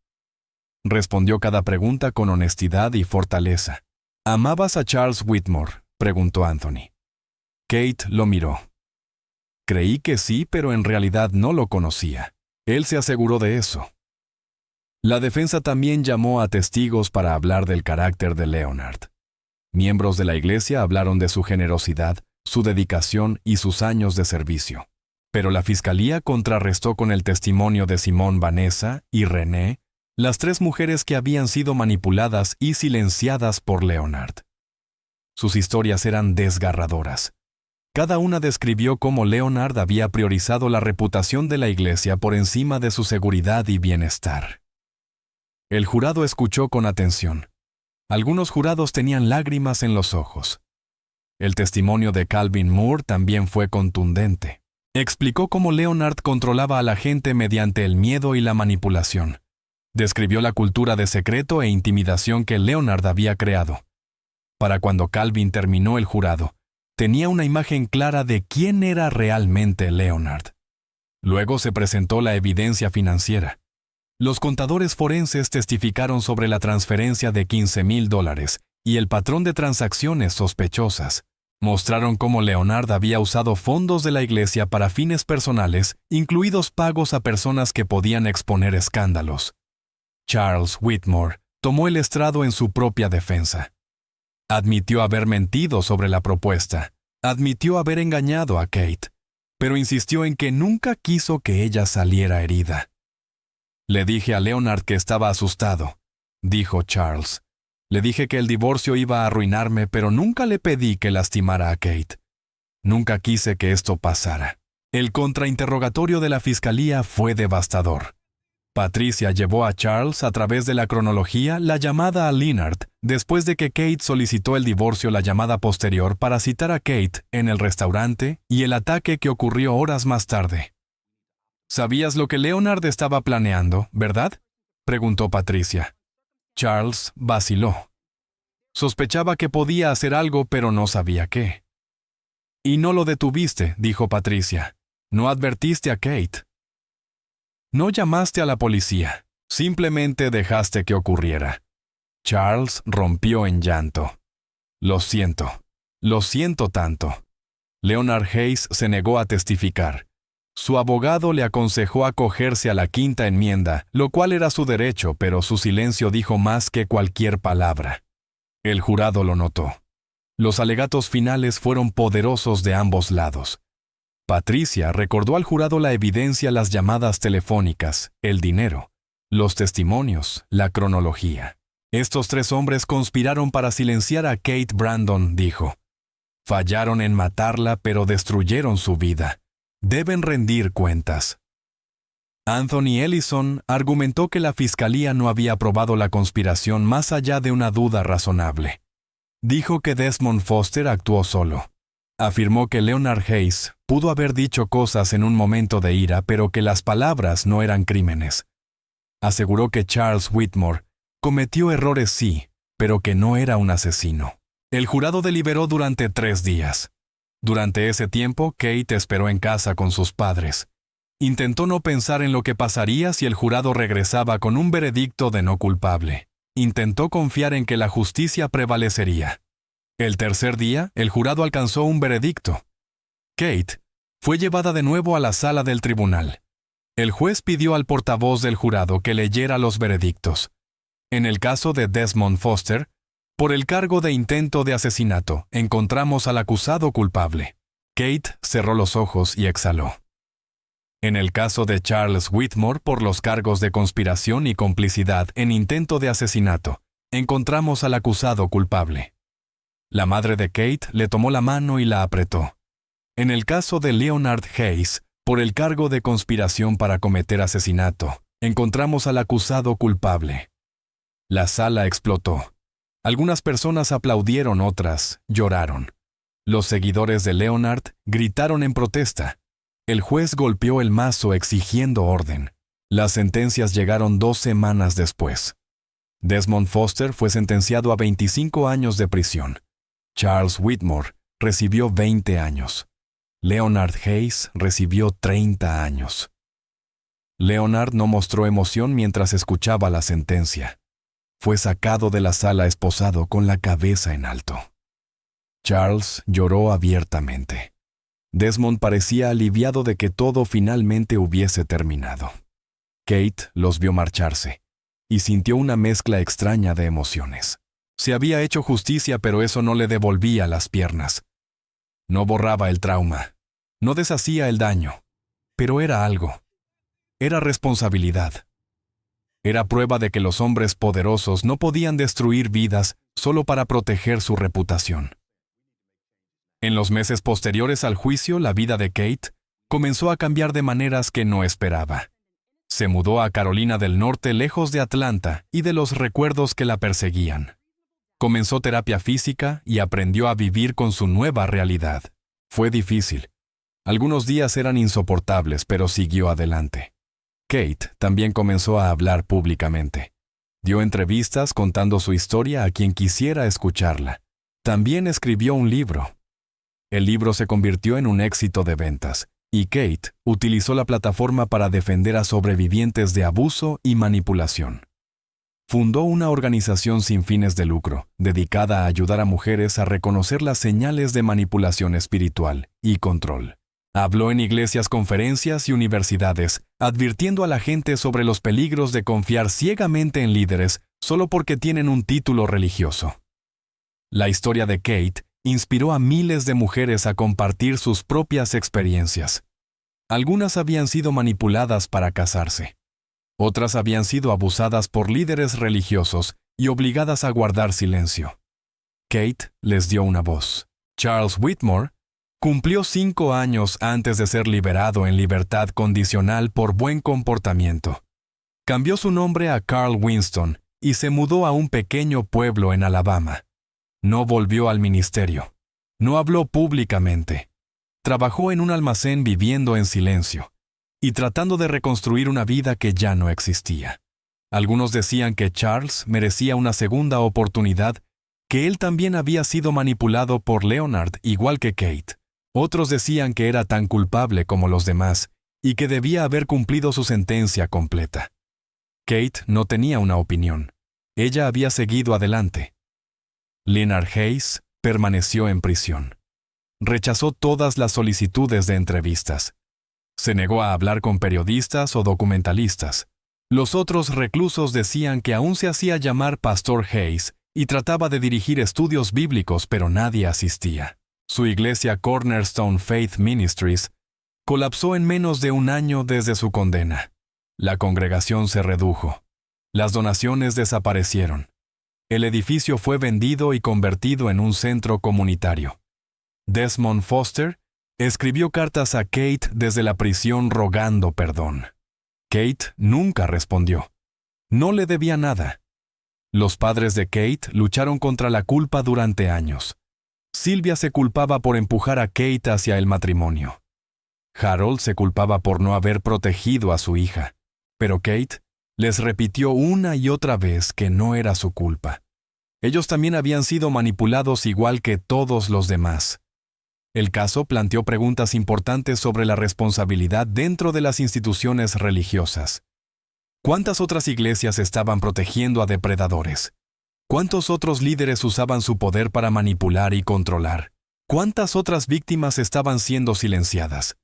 Respondió cada pregunta con honestidad y fortaleza. ¿Amabas a Charles Whitmore?, preguntó Anthony. Kate lo miró. Creí que sí, pero en realidad no lo conocía. Él se aseguró de eso. La defensa también llamó a testigos para hablar del carácter de Leonard. Miembros de la iglesia hablaron de su generosidad, su dedicación y sus años de servicio. Pero la fiscalía contrarrestó con el testimonio de Simone, Vanessa y René, las 3 mujeres que habían sido manipuladas y silenciadas por Leonard. Sus historias eran desgarradoras. Cada una describió cómo Leonard había priorizado la reputación de la iglesia por encima de su seguridad y bienestar. El jurado escuchó con atención. Algunos jurados tenían lágrimas en los ojos. El testimonio de Calvin Moore también fue contundente. Explicó cómo Leonard controlaba a la gente mediante el miedo y la manipulación. Describió la cultura de secreto e intimidación que Leonard había creado. Para cuando Calvin terminó el jurado, tenía una imagen clara de quién era realmente Leonard. Luego se presentó la evidencia financiera. Los contadores forenses testificaron sobre la transferencia de $15,000 y el patrón de transacciones sospechosas. Mostraron cómo Leonard había usado fondos de la iglesia para fines personales, incluidos pagos a personas que podían exponer escándalos. Charles Whitmore tomó el estrado en su propia defensa. Admitió haber mentido sobre la propuesta, admitió haber engañado a Kate, pero insistió en que nunca quiso que ella saliera herida. Le dije a Leonard que estaba asustado, dijo Charles. Le dije que el divorcio iba a arruinarme, pero nunca le pedí que lastimara a Kate. Nunca quise que esto pasara. El contrainterrogatorio de la fiscalía fue devastador. Patricia llevó a Charles a través de la cronología la llamada a Leonard después de que Kate solicitó el divorcio, la llamada posterior para citar a Kate en el restaurante y el ataque que ocurrió horas más tarde. «¿Sabías lo que Leonard estaba planeando, verdad?», preguntó Patricia. Charles vaciló. Sospechaba que podía hacer algo, pero no sabía qué. «Y no lo detuviste», dijo Patricia. «No advertiste a Kate. No llamaste a la policía. Simplemente dejaste que ocurriera». Charles rompió en llanto. Lo siento tanto». Leonard Hayes se negó a testificar. Su abogado le aconsejó acogerse a la Quinta Enmienda, lo cual era su derecho, pero su silencio dijo más que cualquier palabra. El jurado lo notó. Los alegatos finales fueron poderosos de ambos lados. Patricia recordó al jurado la evidencia, las llamadas telefónicas, el dinero, los testimonios, la cronología. Estos tres hombres conspiraron para silenciar a Kate Brandon, dijo. Fallaron en matarla, pero destruyeron su vida. Deben rendir cuentas. Anthony Ellison argumentó que la fiscalía no había probado la conspiración más allá de una duda razonable. Dijo que Desmond Foster actuó solo. Afirmó que Leonard Hayes pudo haber dicho cosas en un momento de ira, pero que las palabras no eran crímenes. Aseguró que Charles Whitmore cometió errores sí, pero que no era un asesino. El jurado deliberó durante 3 días. Durante ese tiempo, Kate esperó en casa con sus padres. Intentó no pensar en lo que pasaría si el jurado regresaba con un veredicto de no culpable. Intentó confiar en que la justicia prevalecería. El tercer día, el jurado alcanzó un veredicto. Kate fue llevada de nuevo a la sala del tribunal. El juez pidió al portavoz del jurado que leyera los veredictos. En el caso de Desmond Foster, por el cargo de intento de asesinato, encontramos al acusado culpable. Kate cerró los ojos y exhaló. En el caso de Charles Whitmore, por los cargos de conspiración y complicidad en intento de asesinato, encontramos al acusado culpable. La madre de Kate le tomó la mano y la apretó. En el caso de Leonard Hayes, por el cargo de conspiración para cometer asesinato, encontramos al acusado culpable. La sala explotó. Algunas personas aplaudieron, otras lloraron. Los seguidores de Leonard gritaron en protesta. El juez golpeó el mazo exigiendo orden. Las sentencias llegaron 2 semanas después. Desmond Foster fue sentenciado a 25 años de prisión. Charles Whitmore recibió 20 años. Leonard Hayes recibió 30 años. Leonard no mostró emoción mientras escuchaba la sentencia. Fue sacado de la sala esposado con la cabeza en alto. Charles lloró abiertamente. Desmond parecía aliviado de que todo finalmente hubiese terminado. Kate los vio marcharse y sintió una mezcla extraña de emociones. Se había hecho justicia, pero eso no le devolvía las piernas. No borraba el trauma, no deshacía el daño, pero era algo. Era responsabilidad. Era prueba de que los hombres poderosos no podían destruir vidas solo para proteger su reputación. En los meses posteriores al juicio, la vida de Kate comenzó a cambiar de maneras que no esperaba. Se mudó a Carolina del Norte, lejos de Atlanta y de los recuerdos que la perseguían. Comenzó terapia física y aprendió a vivir con su nueva realidad. Fue difícil. Algunos días eran insoportables, pero siguió adelante. Kate también comenzó a hablar públicamente. Dio entrevistas contando su historia a quien quisiera escucharla. También escribió un libro. El libro se convirtió en un éxito de ventas, y Kate utilizó la plataforma para defender a sobrevivientes de abuso y manipulación. Fundó una organización sin fines de lucro, dedicada a ayudar a mujeres a reconocer las señales de manipulación espiritual y control. Habló en iglesias, conferencias y universidades, advirtiendo a la gente sobre los peligros de confiar ciegamente en líderes solo porque tienen un título religioso. La historia de Kate inspiró a miles de mujeres a compartir sus propias experiencias. Algunas habían sido manipuladas para casarse. Otras habían sido abusadas por líderes religiosos y obligadas a guardar silencio. Kate les dio una voz. Charles Whitmore cumplió 5 años antes de ser liberado en libertad condicional por buen comportamiento. Cambió su nombre a Carl Winston y se mudó a un pequeño pueblo en Alabama. No volvió al ministerio. No habló públicamente. Trabajó en un almacén viviendo en silencio y tratando de reconstruir una vida que ya no existía. Algunos decían que Charles merecía una segunda oportunidad, que él también había sido manipulado por Leonard igual que Kate. Otros decían que era tan culpable como los demás y que debía haber cumplido su sentencia completa. Kate no tenía una opinión. Ella había seguido adelante. Leonard Hayes permaneció en prisión. Rechazó todas las solicitudes de entrevistas. Se negó a hablar con periodistas o documentalistas. Los otros reclusos decían que aún se hacía llamar Pastor Hayes y trataba de dirigir estudios bíblicos, pero nadie asistía. Su iglesia Cornerstone Faith Ministries colapsó en menos de un año desde su condena. La congregación se redujo. Las donaciones desaparecieron. El edificio fue vendido y convertido en un centro comunitario. Desmond Foster escribió cartas a Kate desde la prisión rogando perdón. Kate nunca respondió. No le debía nada. Los padres de Kate lucharon contra la culpa durante años. Sylvia se culpaba por empujar a Kate hacia el matrimonio. Harold se culpaba por no haber protegido a su hija, pero Kate les repitió una y otra vez que no era su culpa. Ellos también habían sido manipulados igual que todos los demás. El caso planteó preguntas importantes sobre la responsabilidad dentro de las instituciones religiosas. ¿Cuántas otras iglesias estaban protegiendo a depredadores? ¿Cuántos otros líderes usaban su poder para manipular y controlar? ¿Cuántas otras víctimas estaban siendo silenciadas?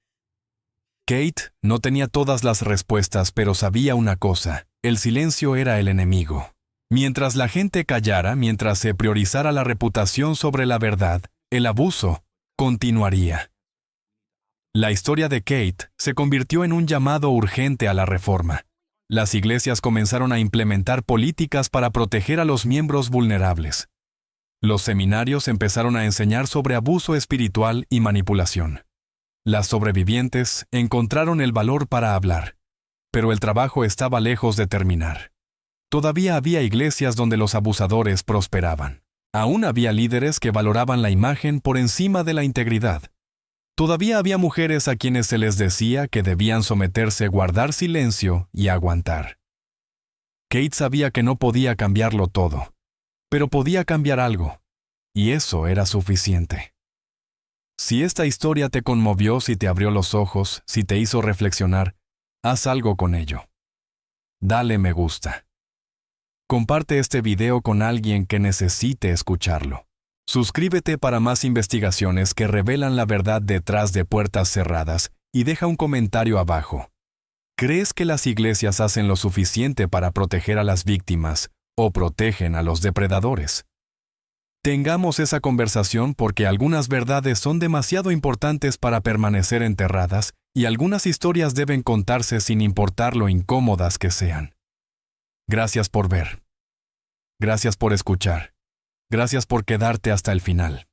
Kate no tenía todas las respuestas, pero sabía una cosa: el silencio era el enemigo. Mientras la gente callara, mientras se priorizara la reputación sobre la verdad, el abuso continuaría. La historia de Kate se convirtió en un llamado urgente a la reforma. Las iglesias comenzaron a implementar políticas para proteger a los miembros vulnerables. Los seminarios empezaron a enseñar sobre abuso espiritual y manipulación. Las sobrevivientes encontraron el valor para hablar, pero el trabajo estaba lejos de terminar. Todavía había iglesias donde los abusadores prosperaban. Aún había líderes que valoraban la imagen por encima de la integridad. Todavía había mujeres a quienes se les decía que debían someterse, guardar silencio y aguantar. Kate sabía que no podía cambiarlo todo, pero podía cambiar algo, y eso era suficiente. Si esta historia te conmovió, si te abrió los ojos, si te hizo reflexionar, haz algo con ello. Dale me gusta. Comparte este video con alguien que necesite escucharlo. Suscríbete para más investigaciones que revelan la verdad detrás de puertas cerradas y deja un comentario abajo. ¿Crees que las iglesias hacen lo suficiente para proteger a las víctimas o protegen a los depredadores? Tengamos esa conversación, porque algunas verdades son demasiado importantes para permanecer enterradas y algunas historias deben contarse sin importar lo incómodas que sean. Gracias por ver. Gracias por escuchar. Gracias por quedarte hasta el final.